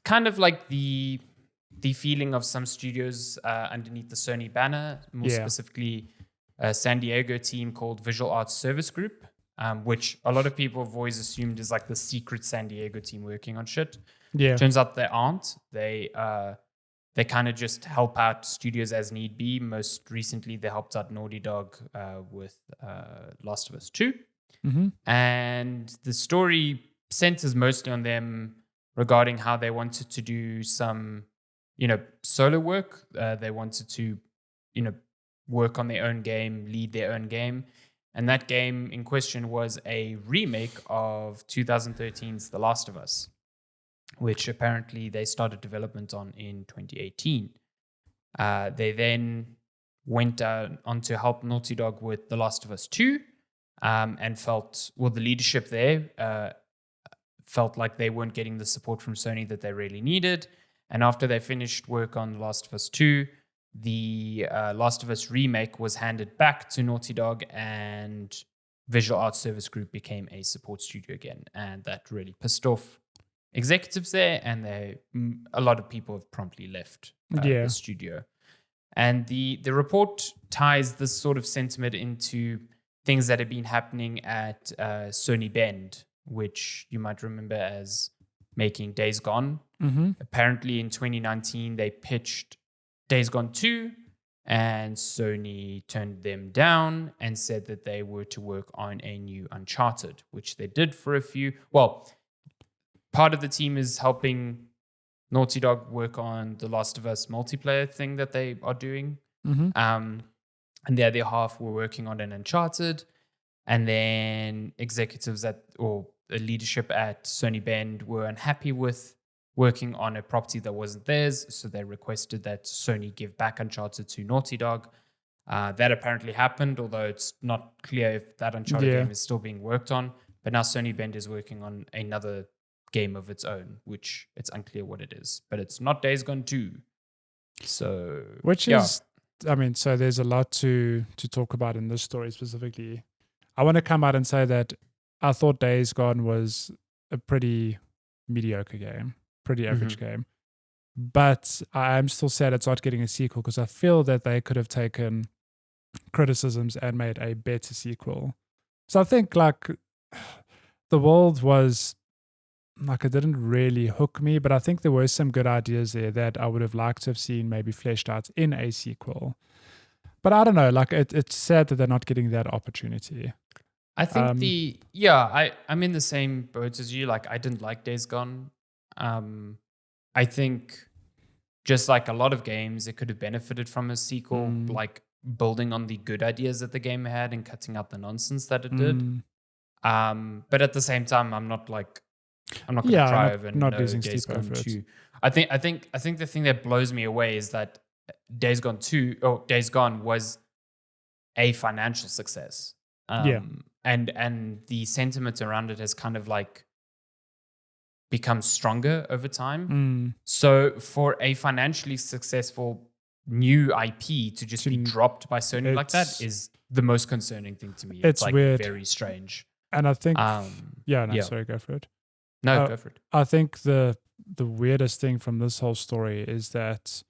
kind of like the feeling of some studios underneath the Sony banner, more specifically a San Diego team called Visual Arts Service Group, which a lot of people have always assumed is like the secret San Diego team working on shit. Yeah. Turns out they aren't. They kind of just help out studios as need be. Most recently, they helped out Naughty Dog with Last of Us 2. Mm-hmm. And the story centers mostly on them regarding how they wanted to do some, solo work. They wanted to, work on their own game, lead their own game. And that game in question was a remake of 2013's The Last of Us, which apparently they started development on in 2018. They then went on to help Naughty Dog with The Last of Us 2, and the leadership there felt like they weren't getting the support from Sony that they really needed. And after they finished work on The Last of Us 2, the Last of Us remake was handed back to Naughty Dog, and Visual Arts Service Group became a support studio again. And that really pissed off executives there, and a lot of people have promptly left the studio. And the report ties this sort of sentiment into things that have been happening at Sony Bend, which you might remember as making Days Gone. Mm-hmm. Apparently in 2019, they pitched Days Gone 2, and Sony turned them down and said that they were to work on a new Uncharted, which they did for a few. Well, part of the team is helping Naughty Dog work on the Last of Us multiplayer thing that they are doing. Mm-hmm. And the other half were working on an Uncharted. And then executives or leadership at Sony Bend were unhappy with working on a property that wasn't theirs. So they requested that Sony give back Uncharted to Naughty Dog. That apparently happened, although it's not clear if that Uncharted game is still being worked on. But now Sony Bend is working on another game of its own, which it's unclear what it is. But it's not Days Gone 2. So... so there's a lot to talk about in this story specifically. I want to come out and say that I thought Days Gone was a pretty mediocre game, pretty average game. But I'm still sad it's not getting a sequel, because I feel that they could have taken criticisms and made a better sequel. So I think the world was it didn't really hook me, but I think there were some good ideas there that I would have liked to have seen maybe fleshed out in a sequel. But I don't know, it's sad that they're not getting that opportunity. I think I'm in the same boat as you. I didn't like Days Gone. I think just like a lot of games, it could have benefited from a sequel, building on the good ideas that the game had and cutting out the nonsense that it did. But at the same time, I'm not going to cry over Days Gone 2. I think the thing that blows me away is that Days Gone was a financial success. And the sentiment around it has kind of become stronger over time. So for a financially successful new IP to just be dropped by Sony like that is the most concerning thing to me. It's weird. Very strange. And I think, sorry, go for it. No, go for it. I think the weirdest thing from this whole story is that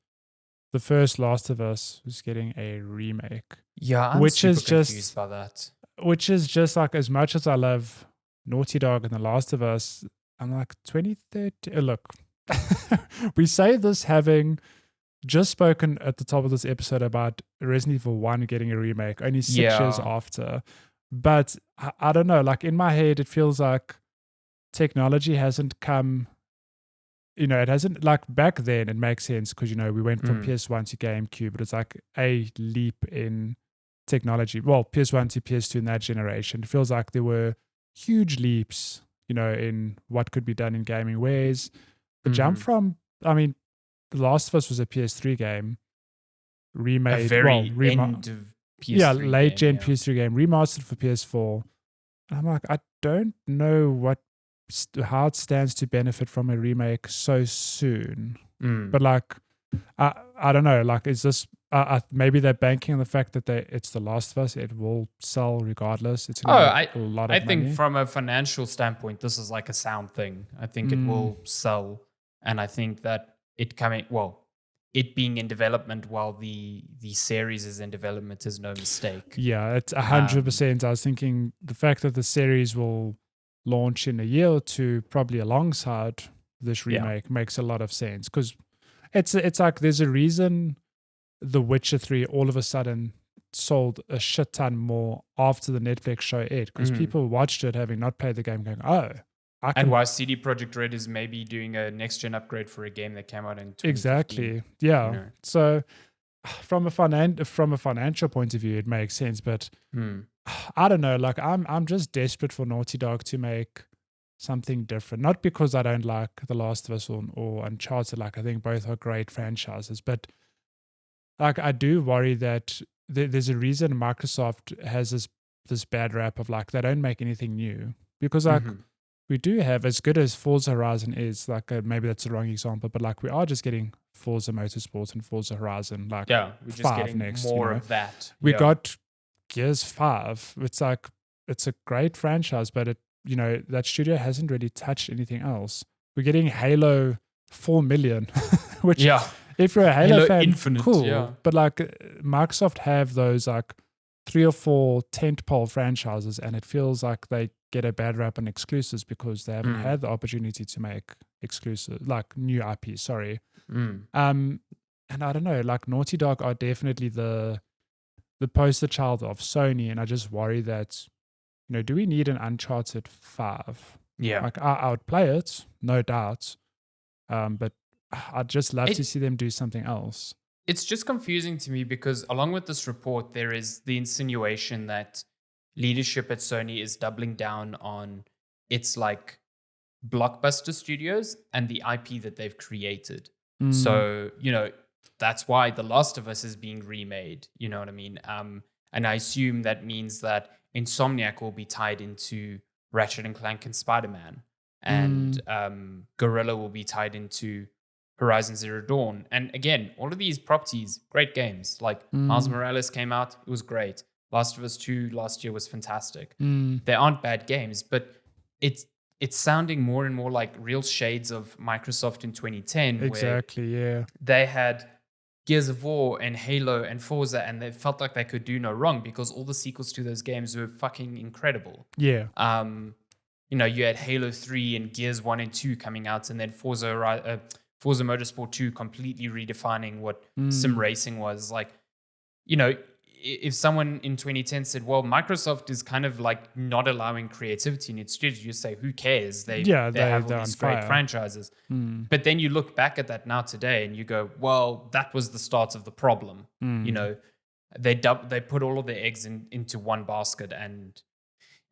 the first Last of Us was getting a remake. Yeah, I'm super confused by that. Which is just as much as I love Naughty Dog and The Last of Us, I'm 2030. Look, we say this having just spoken at the top of this episode about Resident Evil 1 getting a remake only 6 years after. But I don't know, in my head, it feels like technology hasn't come, it hasn't, back then it makes sense because, we went from PS1 to GameCube, but it's a leap in technology. Well, PS1 to PS2 in that generation. It feels like there were huge leaps, in what could be done in gaming. Whereas the jump from, The Last of Us was a PS3 game, remade, end of PS3 late gen PS3 game, remastered for PS4. I'm I don't know how it stands to benefit from a remake so soon. But I don't know. Is this maybe they're banking on the fact that it's The Last of Us? It will sell regardless. It's a lot of money. I think from a financial standpoint, this is a sound thing. I think it will sell, and I think that it being in development while the series is in development is no mistake. Yeah, it's 100%. I was thinking the fact that the series will launch in a year or two, probably alongside this remake makes a lot of sense, because it's like there's a reason The Witcher 3 all of a sudden sold a shit ton more after the Netflix show aired, because people watched it having not played the game going, oh, I can. And why CD Projekt Red is maybe doing a next-gen upgrade for a game that came out in 2015. Exactly. Yeah. You know. So from a financial point of view, it makes sense, but I don't know, like I'm just desperate for Naughty Dog to make something different. Not because I don't like The Last of Us or Uncharted, like I think both are great franchises, but like I do worry that there's a reason Microsoft has this bad rap of like they don't make anything new, because like we do have, as good as Forza Horizon is, like maybe that's the wrong example, but like we are just getting Forza Motorsport and Forza Horizon, like we're just 5 getting next, more of that. We got Gears 5. It's like it's a great franchise, but it, you know, that studio hasn't really touched anything else. We're getting Halo 4 million, which if you're a Halo fan, Infinite, cool. But like Microsoft have those like 3 or 4 tentpole franchises, and it feels like they get a bad rap on exclusives because they haven't had the opportunity to make exclusive, like new IP. Sorry. And I don't know, like Naughty Dog are definitely the poster child of Sony, and I just worry that, you know, do we need an Uncharted 5? Yeah. Like I would play it, no doubt. But I'd just love to see them do something else. It's just confusing to me because along with this report, there is the insinuation that leadership at Sony is doubling down on its like blockbuster studios and the IP that they've created. So, you know, that's why The Last of Us is being remade. You know what I mean? And I assume that means that Insomniac will be tied into Ratchet and Clank and Spider-Man. And Guerrilla will be tied into Horizon Zero Dawn. And again, all of these properties, great games. Like Miles Morales came out, it was great. Last of Us 2 last year was fantastic. They aren't bad games, but it's sounding more and more like real shades of Microsoft in 2010. Exactly, where they had Gears of War and Halo and Forza, and they felt like they could do no wrong because all the sequels to those games were fucking incredible. Yeah. You know, you had Halo 3 and Gears 1 and 2 coming out, and then Forza Motorsport 2 completely redefining what sim racing was. Like, you know, if someone in 2010 said, well, Microsoft is kind of like not allowing creativity in its studios, you say, who cares? They have all these great franchises. But then you look back at that now today and you go, well, that was the start of the problem. You know, they put all of their eggs into one basket, and,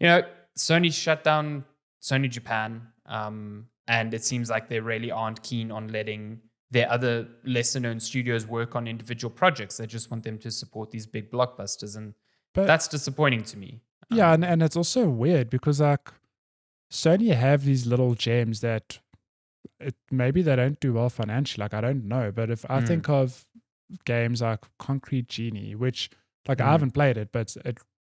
you know, Sony shut down Sony Japan, and it seems like they really aren't keen on letting their other lesser-known studios work on individual projects. They just want them to support these big blockbusters, and that's disappointing to me. Yeah, and it's also weird because like Sony have these little gems that maybe they don't do well financially. Like I don't know, but if I think of games like Concrete Genie, which like I haven't played it, but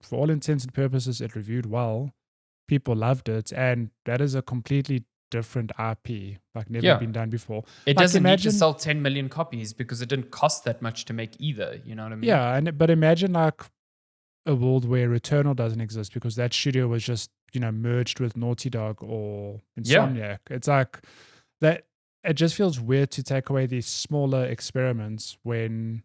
for all intents and purposes, it reviewed well. People loved it, and that is a completely different IP, like never been done before. It doesn't need to sell 10 million copies because it didn't cost that much to make either. You know what I mean? Yeah, but imagine like a world where Returnal doesn't exist because that studio was just, you know, merged with Naughty Dog or Insomniac. It's like that. It just feels weird to take away these smaller experiments when,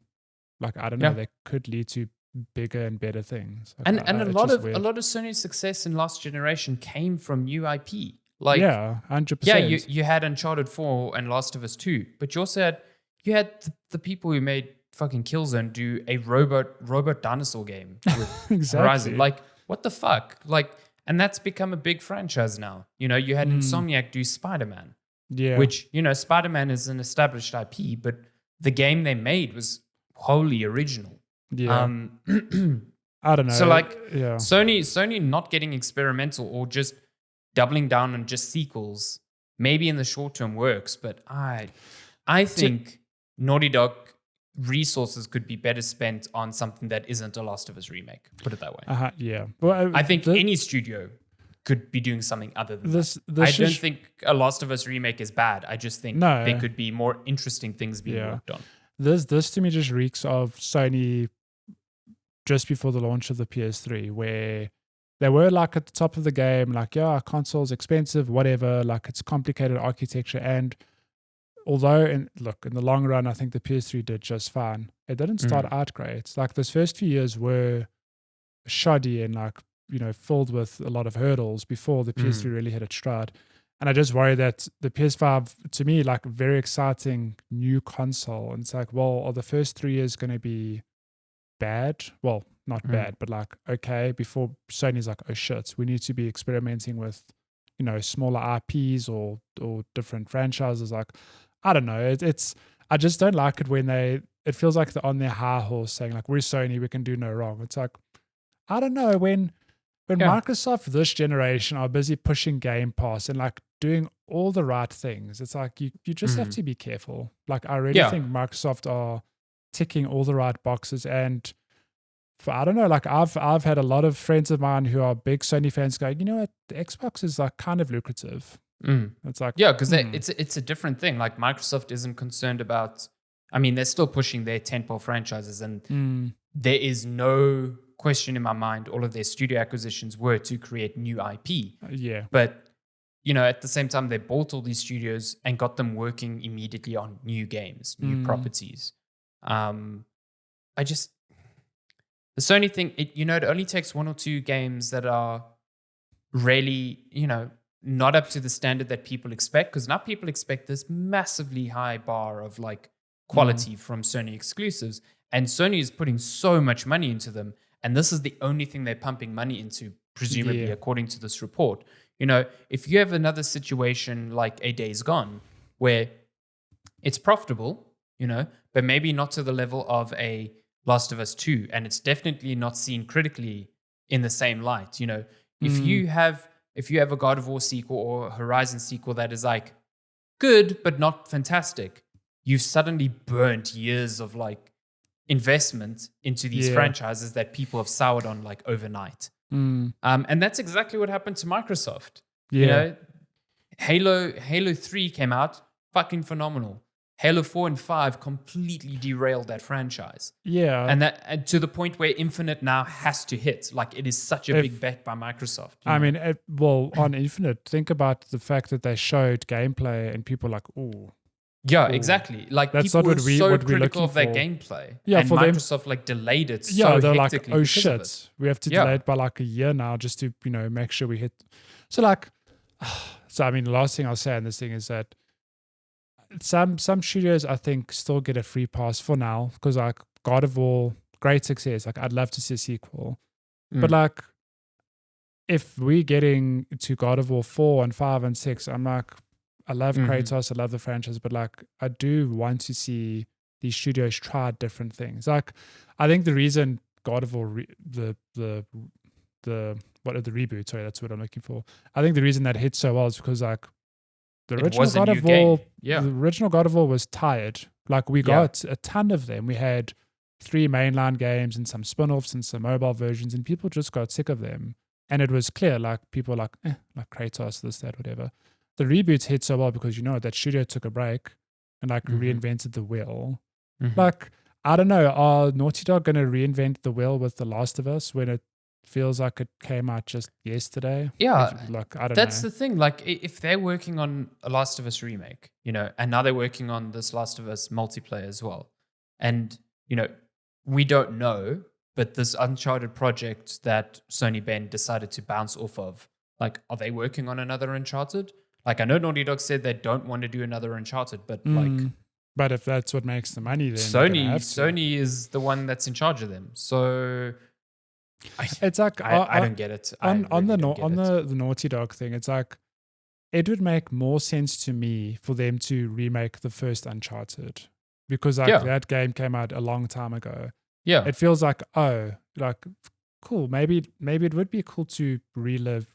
like, I don't know, they could lead to bigger and better things. Like, and a lot of Sony's success in last generation came from new IP. Like 100%. Yeah, you had Uncharted 4 and Last of Us 2, but you also had the people who made fucking Killzone do a robot dinosaur game with Horizon. Like, what the fuck? Like, and that's become a big franchise now. You know, you had Insomniac do Spider-Man. Yeah. Which, you know, Spider-Man is an established IP, but the game they made was wholly original. Yeah. I don't know. So like Sony not getting experimental or just doubling down on just sequels, maybe in the short term works, but I think Naughty Dog resources could be better spent on something that isn't a Last of Us remake. Put it that way. Yeah. Well, I think any studio could be doing something other than that. I don't think a Last of Us remake is bad. I just think there could be more interesting things being worked on. This to me just reeks of Sony just before the launch of the PS3, where they were like at the top of the game, like, yeah, our console's expensive, whatever, like it's complicated architecture. And although in the long run, I think the PS3 did just fine, it didn't start out great. Like those first few years were shoddy and like, filled with a lot of hurdles before the PS3 really hit its stride. And I just worry that the PS5, to me, like a very exciting new console. And it's like, well, are the first 3 years going to be bad? Well, not bad, but like, okay, before Sony's like, oh shit, we need to be experimenting with, smaller IPs or different franchises. Like, I don't know. I just don't like it when it feels like they're on their high horse saying like, we're Sony, we can do no wrong. It's like, I don't know, when Microsoft this generation are busy pushing Game Pass and like doing all the right things, it's like you just have to be careful. Like I really think Microsoft are ticking all the right boxes. And I don't know, like I've had a lot of friends of mine who are big Sony fans going, you know what, the Xbox is like kind of lucrative. It's like because it's a different thing. Like Microsoft isn't concerned about. I mean, they're still pushing their tentpole franchises, and there is no question in my mind. All of their studio acquisitions were to create new IP. But at the same time, they bought all these studios and got them working immediately on new games, new properties. The Sony thing, it only takes one or two games that are really, not up to the standard that people expect, because now people expect this massively high bar of like quality from Sony exclusives, and Sony is putting so much money into them, and this is the only thing they're pumping money into, presumably, according to this report. If you have another situation like a Days Gone, where it's profitable, but maybe not to the level of a Last of Us 2, and it's definitely not seen critically in the same light. If you have a God of War sequel or a Horizon sequel that is like good but not fantastic, you've suddenly burnt years of like investment into these franchises that people have soured on like overnight. And that's exactly what happened to Microsoft. Halo 3 came out, fucking phenomenal. Halo 4 and 5 completely derailed that franchise. And to the point where Infinite now has to hit. Like, it is such a big bet by Microsoft. I mean, on Infinite, think about the fact that they showed gameplay and people like, ooh. Yeah, exactly. Like, that's people not were so critical of their gameplay. And Microsoft like delayed it so they're hectically. Like, oh shit, we have to delay it by like a year now just to, make sure we hit. So like, I mean, the last thing I'll say on this thing is that some studios I think still get a free pass for now, because like God of War, great success. Like I'd love to see a sequel, but like if we're getting to God of War 4 and 5 and 6, I'm like, I love Kratos, I love the franchise, but like I do want to see these studios try different things. Like I think the reason God of War the reboot, sorry, that's what I'm looking for. I think the reason that hit so well is because like the original God of War was tired. Like we got a ton of them. We had 3 mainline games and some spin-offs and some mobile versions, and people just got sick of them. And it was clear, like people were like Kratos, this, that, whatever. The reboots hit so well because that studio took a break and like reinvented the wheel. Like I don't know, are Naughty Dog going to reinvent the wheel with The Last of Us when it feels like it came out just yesterday? Yeah, like I don't know. That's the thing. Like if they're working on a Last of Us remake, and now they're working on this Last of Us multiplayer as well, and we don't know, but this Uncharted project that Sony Ben decided to bounce off of, like, are they working on another Uncharted? Like, I know Naughty Dog said they don't want to do another Uncharted, but but if that's what makes the money, then Sony is the one that's in charge of them. So it's like I don't get it. On the Naughty Dog thing, it's like it would make more sense to me for them to remake the first Uncharted, because like that game came out a long time ago. Yeah, it feels like cool. Maybe it would be cool to relive,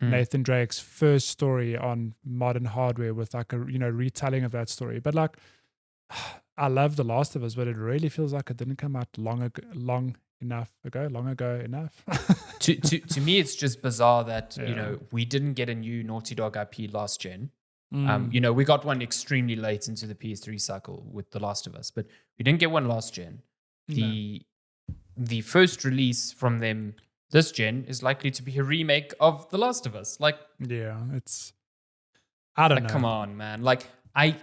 Nathan Drake's first story on modern hardware with like a retelling of that story. But like, I love The Last of Us, but it really feels like it didn't come out long ago enough. To me, it's just bizarre that we didn't get a new Naughty Dog IP last gen. We got one extremely late into the PS3 cycle with The Last of Us, but we didn't get one last gen. The first release from them this gen is likely to be a remake of The Last of Us. Like, yeah, I don't know. Come on, man. Like, I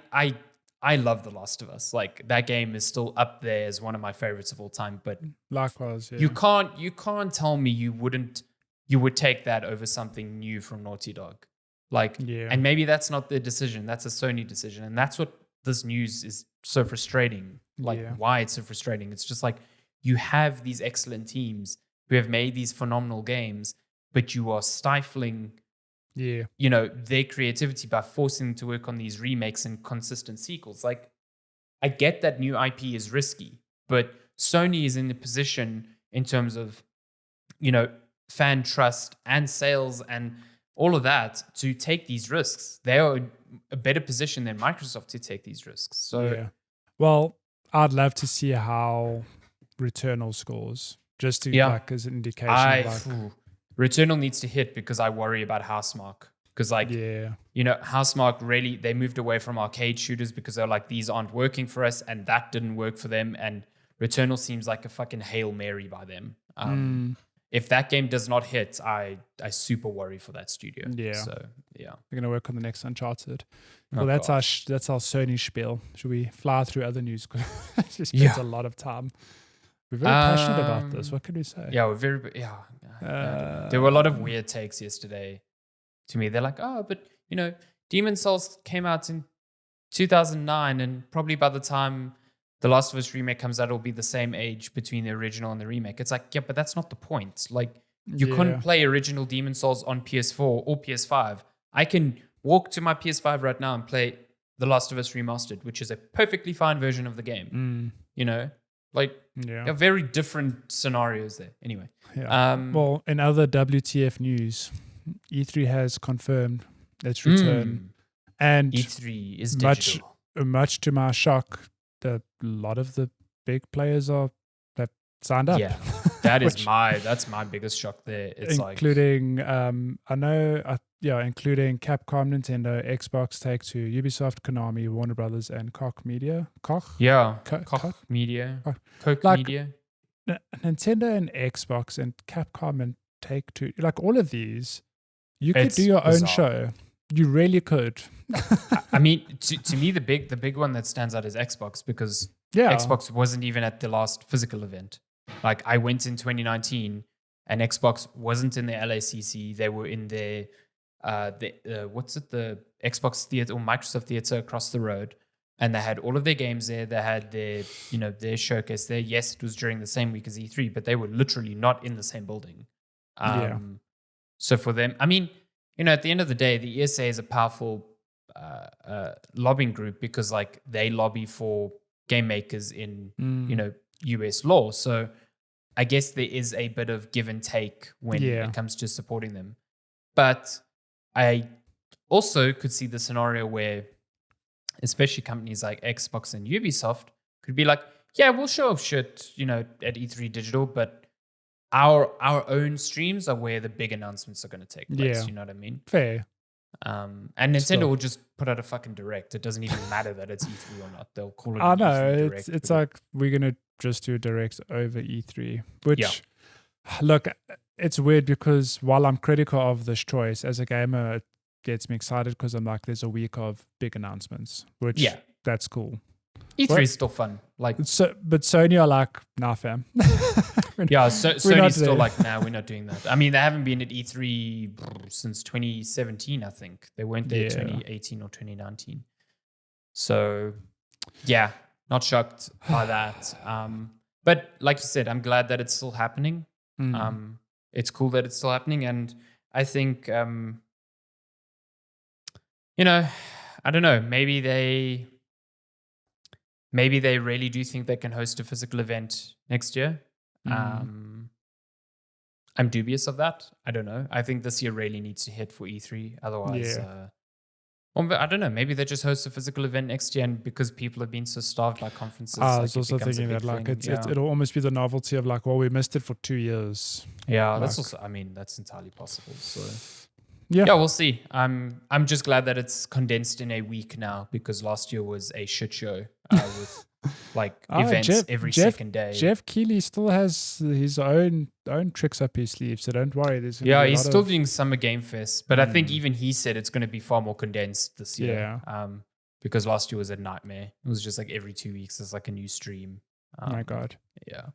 love The Last of Us. Like, that game is still up there as one of my favorites of all time. But likewise, yeah. you can't tell me you would take that over something new from Naughty Dog. Like, and maybe that's not their decision. That's a Sony decision, and that's what this news is so frustrating. Like, why it's so frustrating. It's just like you have these excellent teams who have made these phenomenal games, but you are stifling, their creativity by forcing them to work on these remakes and consistent sequels. Like, I get that new IP is risky, but Sony is in the position in terms of, fan trust and sales and all of that to take these risks. They are in a better position than Microsoft to take these risks. So, well, I'd love to see how Returnal scores, just to like as an indication. Returnal needs to hit because I worry about Housemarque. Because Housemarque really, they moved away from arcade shooters because they're like, these aren't working for us, and that didn't work for them. And Returnal seems like a fucking Hail Mary by them. If that game does not hit, I super worry for that studio. Yeah. So, yeah. We're going to work on the next Uncharted. Well, that's our Sony spiel. Should we fly through other news? Because it just spends a lot of time. We're very passionate about this. What can we say? Yeah, we're very, there were a lot of weird takes yesterday to me. They're like, but, Demon Souls came out in 2009, and probably by the time The Last of Us remake comes out, it'll be the same age between the original and the remake. It's like, but that's not the point. Like, you couldn't play original Demon Souls on PS4 or PS5. I can walk to my PS5 right now and play The Last of Us Remastered, which is a perfectly fine version of the game. They're very different scenarios there. Anyway. Yeah. Well, in other WTF news, E3 has confirmed its return. And E3 is digital. Much to my shock, a lot of the big players have signed up. Yeah, that's my biggest shock there. It's including including Capcom, Nintendo, Xbox, Take-Two, Ubisoft, Konami, Warner Brothers, and Koch Media. Koch Media. Nintendo and Xbox and Capcom and Take-Two, like all of these, you could do your bizarre. own show. You really could. I mean, to me, the big one that stands out is Xbox, because Xbox wasn't even at the last physical event. Like, I went in 2019, and Xbox wasn't in the LACC. They were in the Xbox Theater or Microsoft Theater across the road, and they had all of their games there. They had their showcase there. Yes, it was during the same week as E3, but they were literally not in the same building. So for them, I mean, at the end of the day, the ESA is a powerful lobbying group, because like they lobby for game makers in US law. So I guess there is a bit of give and take when it comes to supporting them. But I also could see the scenario where, especially companies like Xbox and Ubisoft, could be like, yeah, we'll show off shit, at E3 Digital, but our own streams are where the big announcements are going to take place. Yeah. You know what I mean? Fair. And Nintendo will just put out a fucking direct. It doesn't even matter that it's E3 or not. They'll call it an E3 E3 direct. It's like, we're going to just do a direct over E3, which, look, it's weird, because while I'm critical of this choice, as a gamer, it gets me excited, because I'm like, there's a week of big announcements, which that's cool. E3 is still fun. Like, but Sony are like, nah, fam. Sony's still like, nah, we're not doing that. I mean, they haven't been at E3 since 2017, I think. They weren't there 2018 or 2019. So, yeah, not shocked by that. But like you said, I'm glad that it's still happening. It's cool that it's still happening. And I think, I don't know, maybe they really do think they can host a physical event next year. I'm dubious of that. I don't know. I think this year really needs to hit for E3. Otherwise, I don't know. Maybe they just host a physical event next year, and because people have been so starved by conferences, I was also thinking that like it'll almost be the novelty of like, well, we missed it for 2 years. Yeah, like, that's also. I mean, that's entirely possible. So. Yeah, we'll see. I'm just glad that it's condensed in a week now, because last year was a shit show with events every second day. Jeff Keighley still has his own tricks up his sleeve, so don't worry. He's still doing Summer Game Fest, but I think even he said it's going to be far more condensed this year. Yeah. Because last year was a nightmare. It was just like every 2 weeks there's like a new stream. Oh my God. Yeah.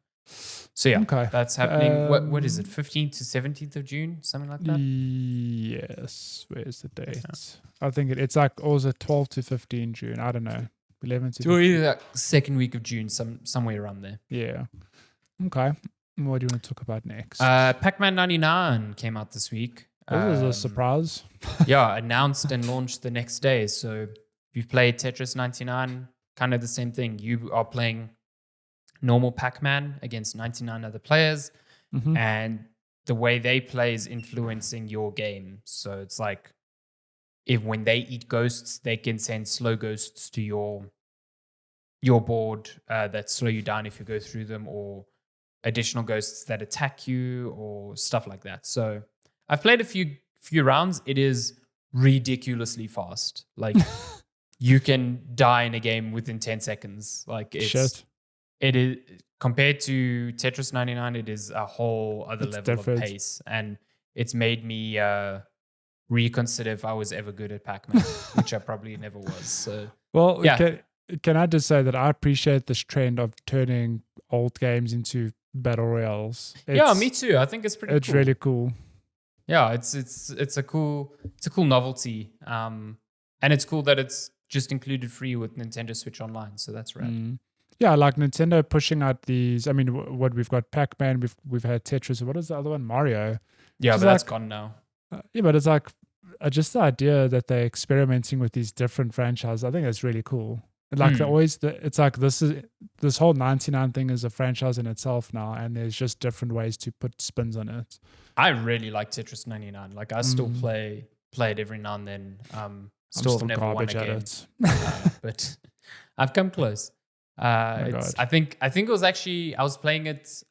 So yeah, that's happening. What is it? 15th to 17th of June, something like that. Yes. Where's the date? Yeah. I think it's like also 12 to 15 June. I don't know. 11 to 15. Like second week of June, somewhere around there. Yeah. Okay. What do you want to talk about next? Pac-Man 99 came out this week. This is a surprise. Yeah, announced and launched the next day. So if you've played Tetris 99, kind of the same thing. You are playing normal Pac-Man against 99 other players, and the way they play is influencing your game. So it's like when they eat ghosts, they can send slow ghosts to your board that slow you down if you go through them, or additional ghosts that attack you, or stuff like that. So I've played a few rounds. It is ridiculously fast. Like you can die in a game within 10 seconds. Like it is, compared to Tetris 99, it is a whole other level of pace. And it's made me reconsider if I was ever good at Pac-Man, which I probably never was. So, well, yeah. Can I just say that I appreciate this trend of turning old games into battle royales? Yeah, me too. I think it's pretty cool. It's really cool. Yeah, it's a cool novelty. And it's cool that it's just included free with Nintendo Switch Online. So that's rad. Yeah, like Nintendo pushing out these. I mean, what we've got Pac-Man, we've had Tetris. What is the other one? Mario. Yeah, but that's gone now. Yeah, but it's like just the idea that they're experimenting with these different franchises. I think that's really cool. Like it's like this whole 99 thing is a franchise in itself now, and there's just different ways to put spins on it. I really like Tetris 99. Like I still play it every now and then. Still never won a game, but I've come close. I think it was actually I was playing it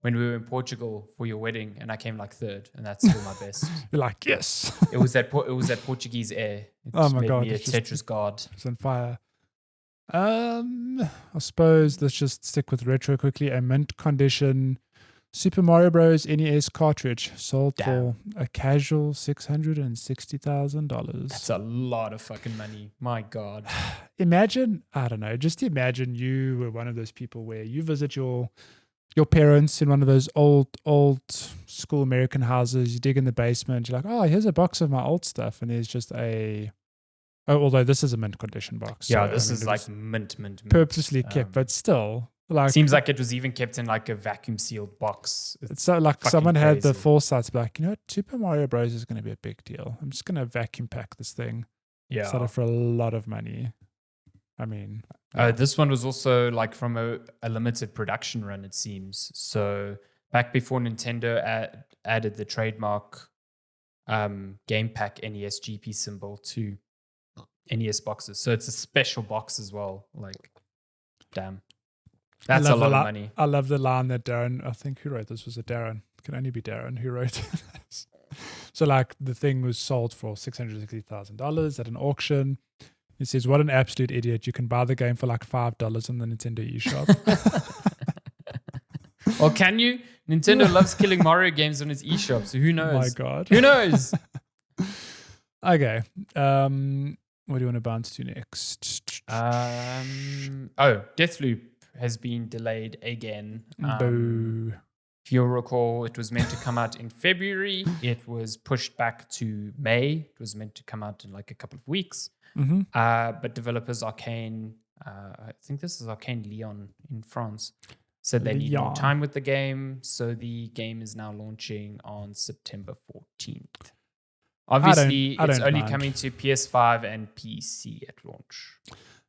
when we were in Portugal for your wedding, and I came like third, and that's still my best. You're like, yes. It was that Portuguese air. It my God! Me a Tetris god. It's on fire. I suppose let's just stick with retro quickly. A mint condition Super Mario Bros. NES cartridge sold for a casual $660,000. That's a lot of fucking money. My God. Imagine, I don't know, just imagine you were one of those people where you visit your parents in one of those old school American houses. You dig in the basement. You're like, oh, here's a box of my old stuff. And there's just although this is a mint condition box. Yeah, so, this is like mint. Purposely kept, but still. Like, seems like it was even kept in like a vacuum sealed box. It's so like someone had the foresight to be like, you know what, Super Mario Bros. Is going to be a big deal. I'm just going to vacuum pack this thing. Yeah. Sell it for a lot of money. I mean. This one was also like from a limited production run, it seems. So back before Nintendo added the trademark Game Pack NES GP symbol to NES boxes. So it's a special box as well. Like, damn. That's a lot of money. I love the line that Darren, I think who wrote this was Darren. It can only be Darren who wrote this. So like the thing was sold for $660,000 at an auction. He says, what an absolute idiot. You can buy the game for like $5 on the Nintendo eShop. Or can you? Nintendo loves killing Mario games on its eShop, so who knows? Oh my God. Who knows? Okay. What do you want to bounce to next? Deathloop has been delayed again. Boo. If you'll recall, it was meant to come out in February. It was pushed back to May. It was meant to come out in like a couple of weeks. Mm-hmm. But developers Arcane, I think this is Arcane Lyon in France, said they need more time with the game. So the game is now launching on September 14th. Obviously, it's only coming to PS5 and PC at launch.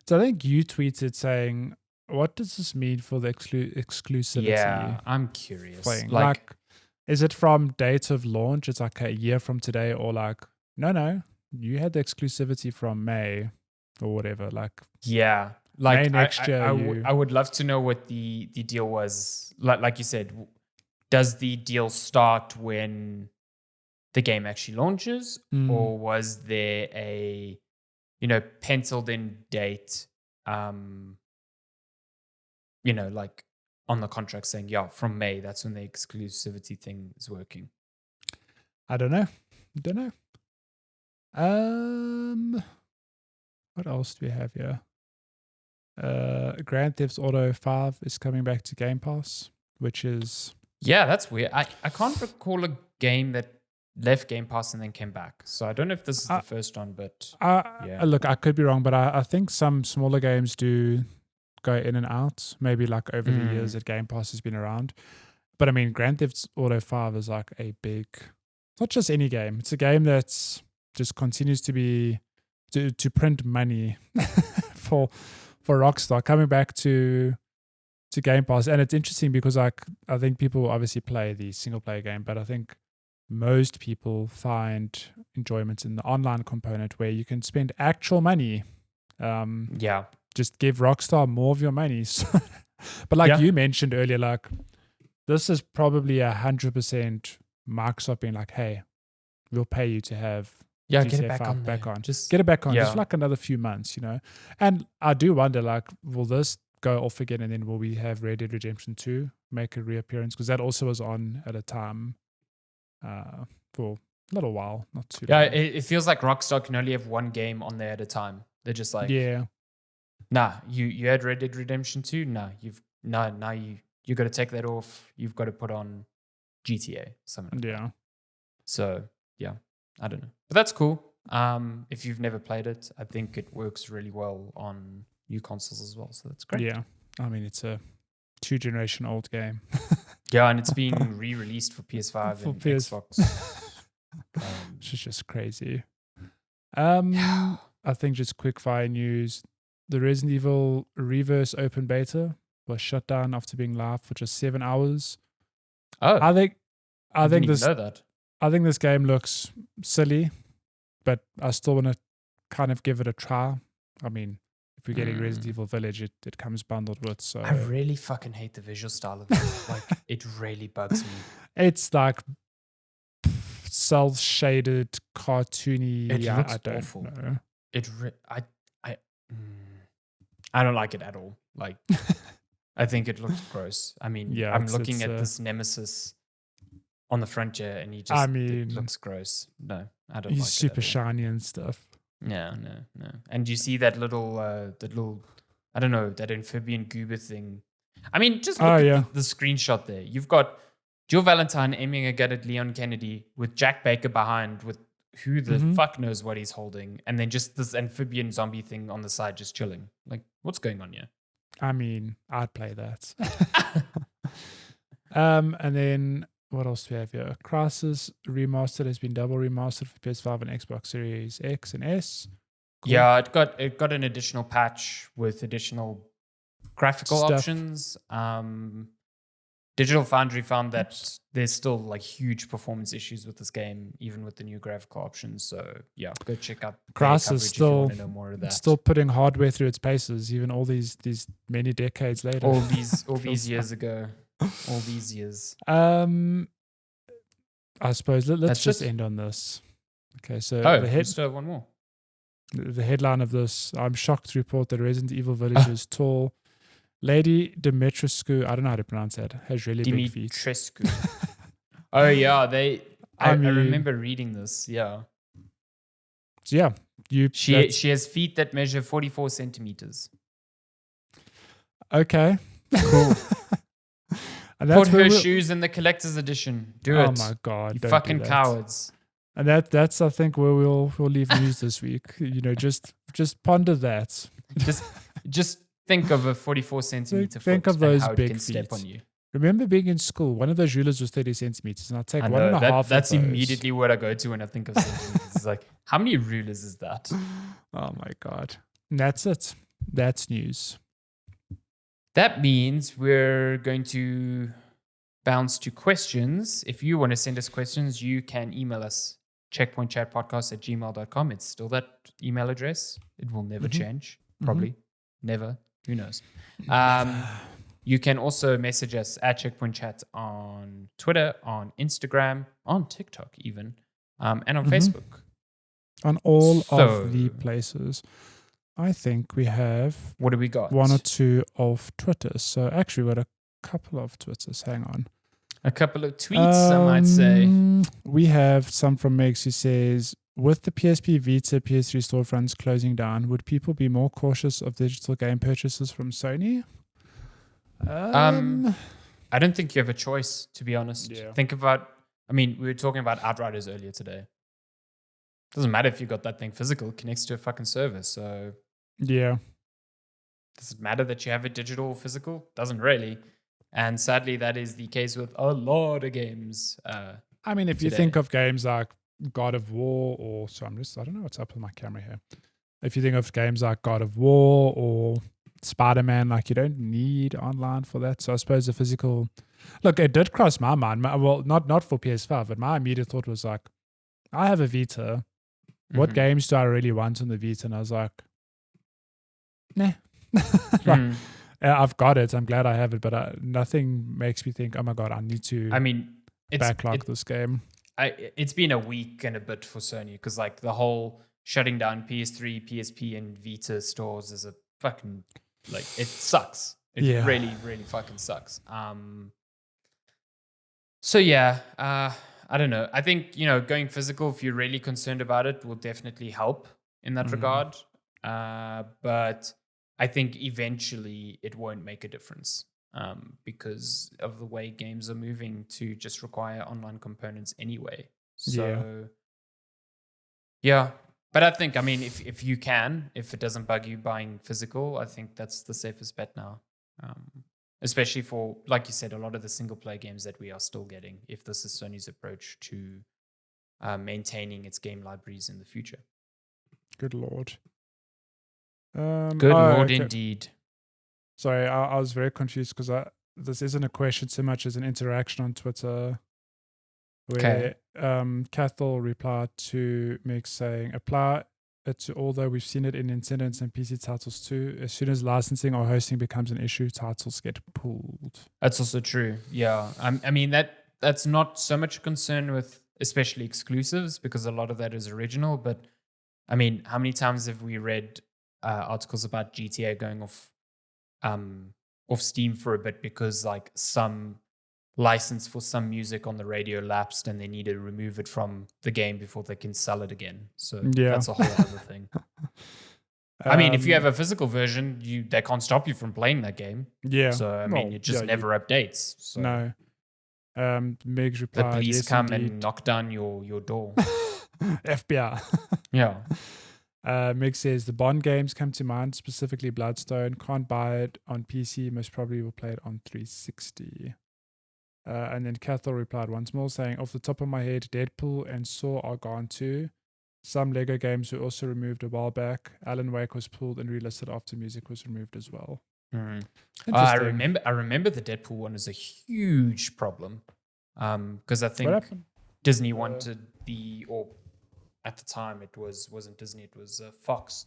So I think you tweeted saying, what does this mean for the exclusivity? Yeah, I'm curious. Like, is it from date of launch? It's like a year from today, or like, no, you had the exclusivity from May or whatever. Like, yeah, like May next year. I would love to know what the deal was. Like you said, does the deal start when the game actually launches, or was there a penciled in date? like on the contract saying, from May, that's when the exclusivity thing is working. I don't know. What else do we have here? Grand Theft Auto 5 is coming back to Game Pass, which is... Yeah, that's weird. I can't recall a game that left Game Pass and then came back. So I don't know if this is the first one, but look, I could be wrong, but I think some smaller games do go in and out, maybe like over the years that Game Pass has been around. But I mean, Grand Theft Auto 5 is like a big... Not just any game. It's a game that's just continues to be... to print money for Rockstar, coming back to Game Pass. And it's interesting because I think people obviously play the single player game, but I think most people find enjoyment in the online component where you can spend actual money. Just give Rockstar more of your money. But like you mentioned earlier, like this is probably 100% Microsoft being like, hey, we'll pay you to have get it back on. Just get it back on. Just like another few months, And I do wonder, like, will this go off again, and then will we have Red Dead Redemption 2 make a reappearance? Because that also was on at a time for a little while, not too long. Yeah, it feels like Rockstar can only have one game on there at a time. They're just like, nah, you had Red Dead Redemption 2? Nah, now you got to take that off. You've got to put on GTA, something like that. So, I don't know. But that's cool. If you've never played it, I think it works really well on new consoles as well. So that's great. Yeah. I mean, it's a 2-generation old game. And it's been re-released for PS5 and Xbox. Which is just crazy. I think just quick fire news. The Resident Evil Reverse open beta was shut down after being live for just 7 hours. Oh. I think this know that. I think this game looks silly, but I still want to kind of give it a try. I mean, if we're getting Resident Evil Village, it comes bundled with. So I really fucking hate the visual style of it. Like, it really bugs me. It's like cel-shaded, cartoony. It looks I don't awful. know. I don't like it at all. Like, I think it looks gross. I mean, I'm looking at this Nemesis on the frontier, and it looks gross. No, I don't like it. He's super shiny and stuff. No. And you see that little, I don't know, that amphibian goober thing. I mean, just look at the screenshot there. You've got Jill Valentine aiming a gun at Leon Kennedy with Jack Baker behind, with who the fuck knows what he's holding, and then just this amphibian zombie thing on the side just chilling. Like, what's going on here? I mean, I'd play that. And then what else do we have here? Crysis Remastered has been double remastered for PS5 and Xbox Series X and S. Cool. Yeah, it got an additional patch with additional graphical options. Digital Foundry found that there's still like huge performance issues with this game, even with the new graphical options. So yeah, go check out Crysis still putting hardware through its paces, even all these many decades later. All these years ago. All these years. I suppose let's just end on this. Okay, so let's do one more. The headline of this: I'm shocked to report that Resident Evil Village's tall Lady Dimitrescu, I don't know how to pronounce that, has really big feet. Dimitrescu. Oh yeah, I remember reading this. Yeah. So yeah, she has feet that measure 44 centimeters. Okay, cool. And put her shoes in the collector's edition. Do it. Oh my god! You fucking cowards. And that's I think where we'll leave news this week. Just ponder that. Just think of a 44 centimeter think foot of those and how big it can feet. step on you. Remember being in school, one of those rulers was 30 centimeters, and I'd take 1.5. That's immediately what I go to when I think of centimeters. It's like, how many rulers is that? Oh my god! And that's it. That's news. That means we're going to bounce to questions. If you want to send us questions, you can email us checkpointchatpodcast@gmail.com. It's still that email address. It will never change. Probably. Never. Who knows? You can also message us at Checkpoint Chat on Twitter, on Instagram, on TikTok even, and on Facebook. On all of the places. I think we have What do we got? one or two of Twitters. So actually, we got a couple of Twitters. Hang on. A couple of tweets, I might say. We have some from Megs who says, with the PSP Vita, PS3 storefronts closing down, would people be more cautious of digital game purchases from Sony? I don't think you have a choice, to be honest. Yeah. Think about, we were talking about Outriders earlier today. Doesn't matter if you got that thing physical, it connects to a fucking server. So, yeah. Does it matter that you have it digital or physical? Doesn't really. And sadly, that is the case with a lot of games. If you think of games like God of War or I don't know what's up with my camera here. If you think of games like God of War or Spider-Man, like you don't need online for that. So I suppose the physical, look, it did cross my mind. Well, not for PS5, but my immediate thought was like, I have a Vita. What games do I really want on the Vita? And I was like, nah. I've got it. I'm glad I have it, but nothing makes me think, oh my God, I need to backlog this game. It's been a week and a bit for Sony because like the whole shutting down PS3, PSP, and Vita stores is a fucking, like, it sucks. It really, really fucking sucks. So yeah, I don't know. I think, going physical, if you're really concerned about it, will definitely help in that regard. But I think eventually it won't make a difference because of the way games are moving to just require online components anyway. So, yeah. But I think, if you can, if it doesn't bug you buying physical, I think that's the safest bet now. Especially for, like you said, a lot of the single-player games that we are still getting, if this is Sony's approach to maintaining its game libraries in the future. Good Lord. Good Lord, indeed. Sorry, I was very confused because this isn't a question so much as an interaction on Twitter where Cathal replied to Mick saying, apply it to although we've seen it in Nintendo and PC titles too. As soon as licensing or hosting becomes an issue, titles get pulled. That's also true. Yeah. That's not so much a concern with especially exclusives because a lot of that is original. But how many times have we read articles about GTA going off Steam for a bit because like some license for some music on the radio lapsed and they need to remove it from the game before they can sell it again. So that's a whole other thing. If you have a physical version, they can't stop you from playing that game. Yeah. So it just never updates. So no. Meg's replied, the police yes, come indeed. and knock down your door. FBI. Yeah. Meg says the Bond games come to mind, specifically Bloodstone. Can't buy it on PC. Most probably will play it on 360. And then Cathal replied once more saying, off the top of my head, Deadpool and Saw are gone too. Some Lego games were also removed a while back. Alan Wake was pulled and relisted after music was removed as well. I remember the Deadpool one is a huge problem because I think Disney wanted at the time it wasn't Disney, it was Fox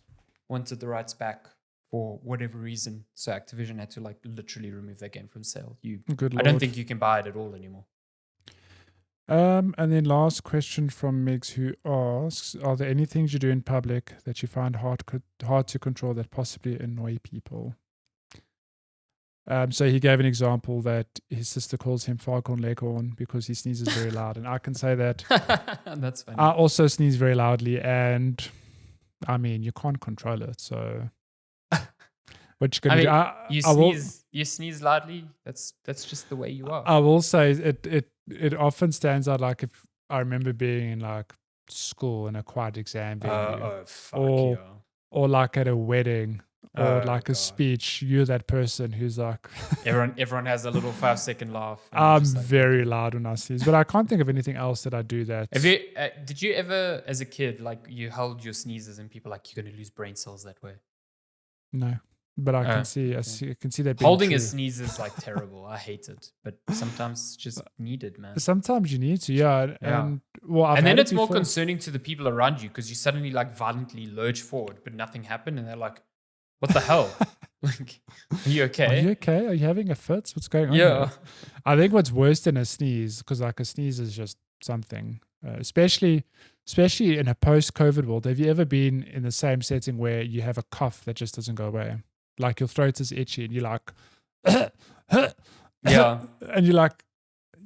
wanted the rights back for whatever reason. So Activision had to like literally remove that game from sale. I don't think you can buy it at all anymore. And then last question from Megs who asks, are there any things you do in public that you find hard to control that possibly annoy people? So he gave an example that his sister calls him Foghorn Leghorn because he sneezes very loud. And I can say that. That's funny. I also sneeze very loudly and you can't control it. So what you can do? You sneeze loudly. That's just the way you are. I will say it often stands out like if I remember being in like school in a quiet exam venue or like at a wedding or a speech, you're that person who's like everyone has a little 5-second laugh. I'm very loud when I sneeze, but I can't think of anything else that I do that. Did you ever as a kid like you held your sneezes and people like you're going to lose brain cells that way? No. But I can see that being holding true. a sneeze is like terrible. I hate it, but sometimes it's just needed, man. Sometimes you need to, and then it's more concerning to the people around you because you suddenly like violently lurch forward, but nothing happened, and they're like, "What the hell? Like, are you okay? Are you okay? Are you having a fit? What's going on?" Yeah, here? I think what's worse than a sneeze, because like a sneeze is just something, especially especially in a post-COVID world, have you ever been in the same setting where you have a cough that just doesn't go away? Like your throat is itchy and you're like, Yeah. and you're like,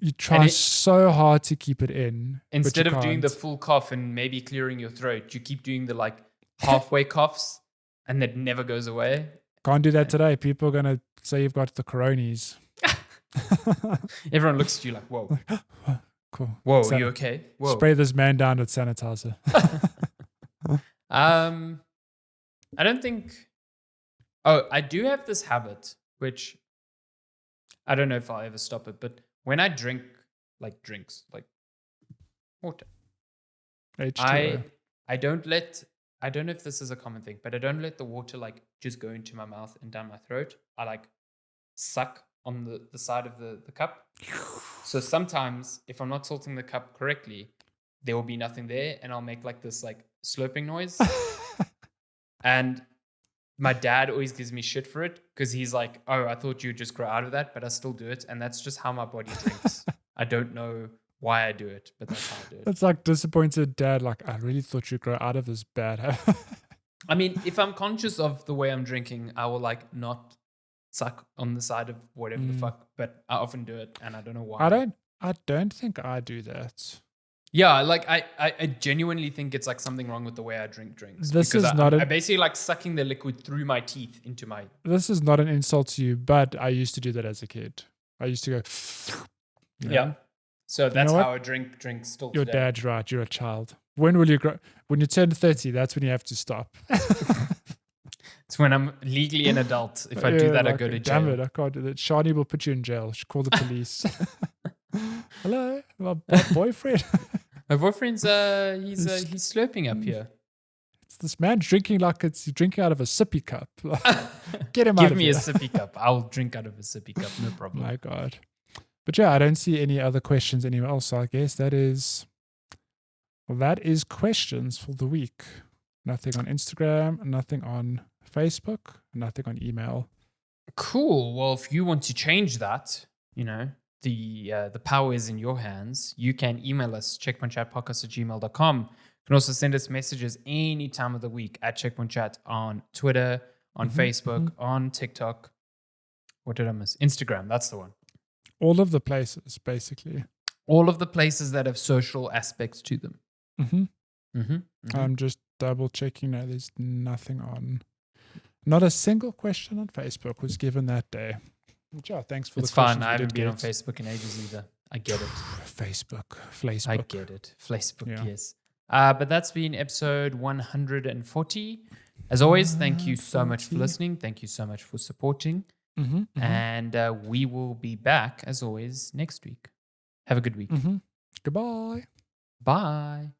you try so hard to keep it in. Instead of doing the full cough and maybe clearing your throat, you keep doing the like halfway coughs and that never goes away. Can't do that today. People are going to say you've got the coronies. Everyone looks at you like, whoa. Cool. Whoa, are you okay? Whoa. Spray this man down with sanitizer. I don't think... Oh, I do have this habit, which I don't know if I'll ever stop it, but when I drink like drinks, like water, H2O. I don't know if this is a common thing, but I don't let the water like just go into my mouth and down my throat. I like suck on the side of the cup. So sometimes if I'm not salting the cup correctly, there will be nothing there and I'll make like this like slurping noise. And my dad always gives me shit for it because he's like, oh, I thought you'd just grow out of that, but I still do it. And that's just how my body drinks. I don't know why I do it, but that's how I do it. It's like disappointed dad, like, I really thought you'd grow out of this bad habit. I mean, if I'm conscious of the way I'm drinking, I will like not suck on the side of whatever the fuck, but I often do it and I don't know why. I don't think I do that. Yeah, like I genuinely think it's like something wrong with the way I drink drinks. This because is not I basically like sucking the liquid through my teeth into my... This is not an insult to you, but I used to do that as a kid. I used to go... Yeah. So that's how I drink drinks still Your today. dad's right. You're a child. When will you grow? When you turn 30, that's when you have to stop. It's when I'm legally an adult. If I do that, I go to jail. Damn it, I can't do that. Shani will put you in jail. She'll call the police. Hello, my boyfriend. My boyfriend's he's slurping up here. It's this man drinking like he's drinking out of a sippy cup. Get him out Give of me here. a sippy cup. I'll drink out of a sippy cup, no problem. My God. But yeah, I don't see any other questions anywhere else. So I guess that is questions for the week. Nothing on Instagram, nothing on Facebook, nothing on email. Cool. Well, if you want to change that, you know, the power is in your hands. You can email us, checkpointchatpodcast@gmail.com. You can also send us messages any time of the week at checkpointchat on Twitter, on Facebook, on TikTok. What did I miss? Instagram. That's the one. All of the places, basically. All of the places that have social aspects to them. I'm just double checking now. There's nothing on. Not a single question on Facebook was given that day. Yeah, thanks for it's the fine. I haven't been on Facebook in ages either. I get it. Facebook. I get it. Facebook, yes. But that's been episode 140. As always, thank you so much for listening. Thank you so much for supporting. And we will be back, as always, next week. Have a good week. Goodbye. Bye.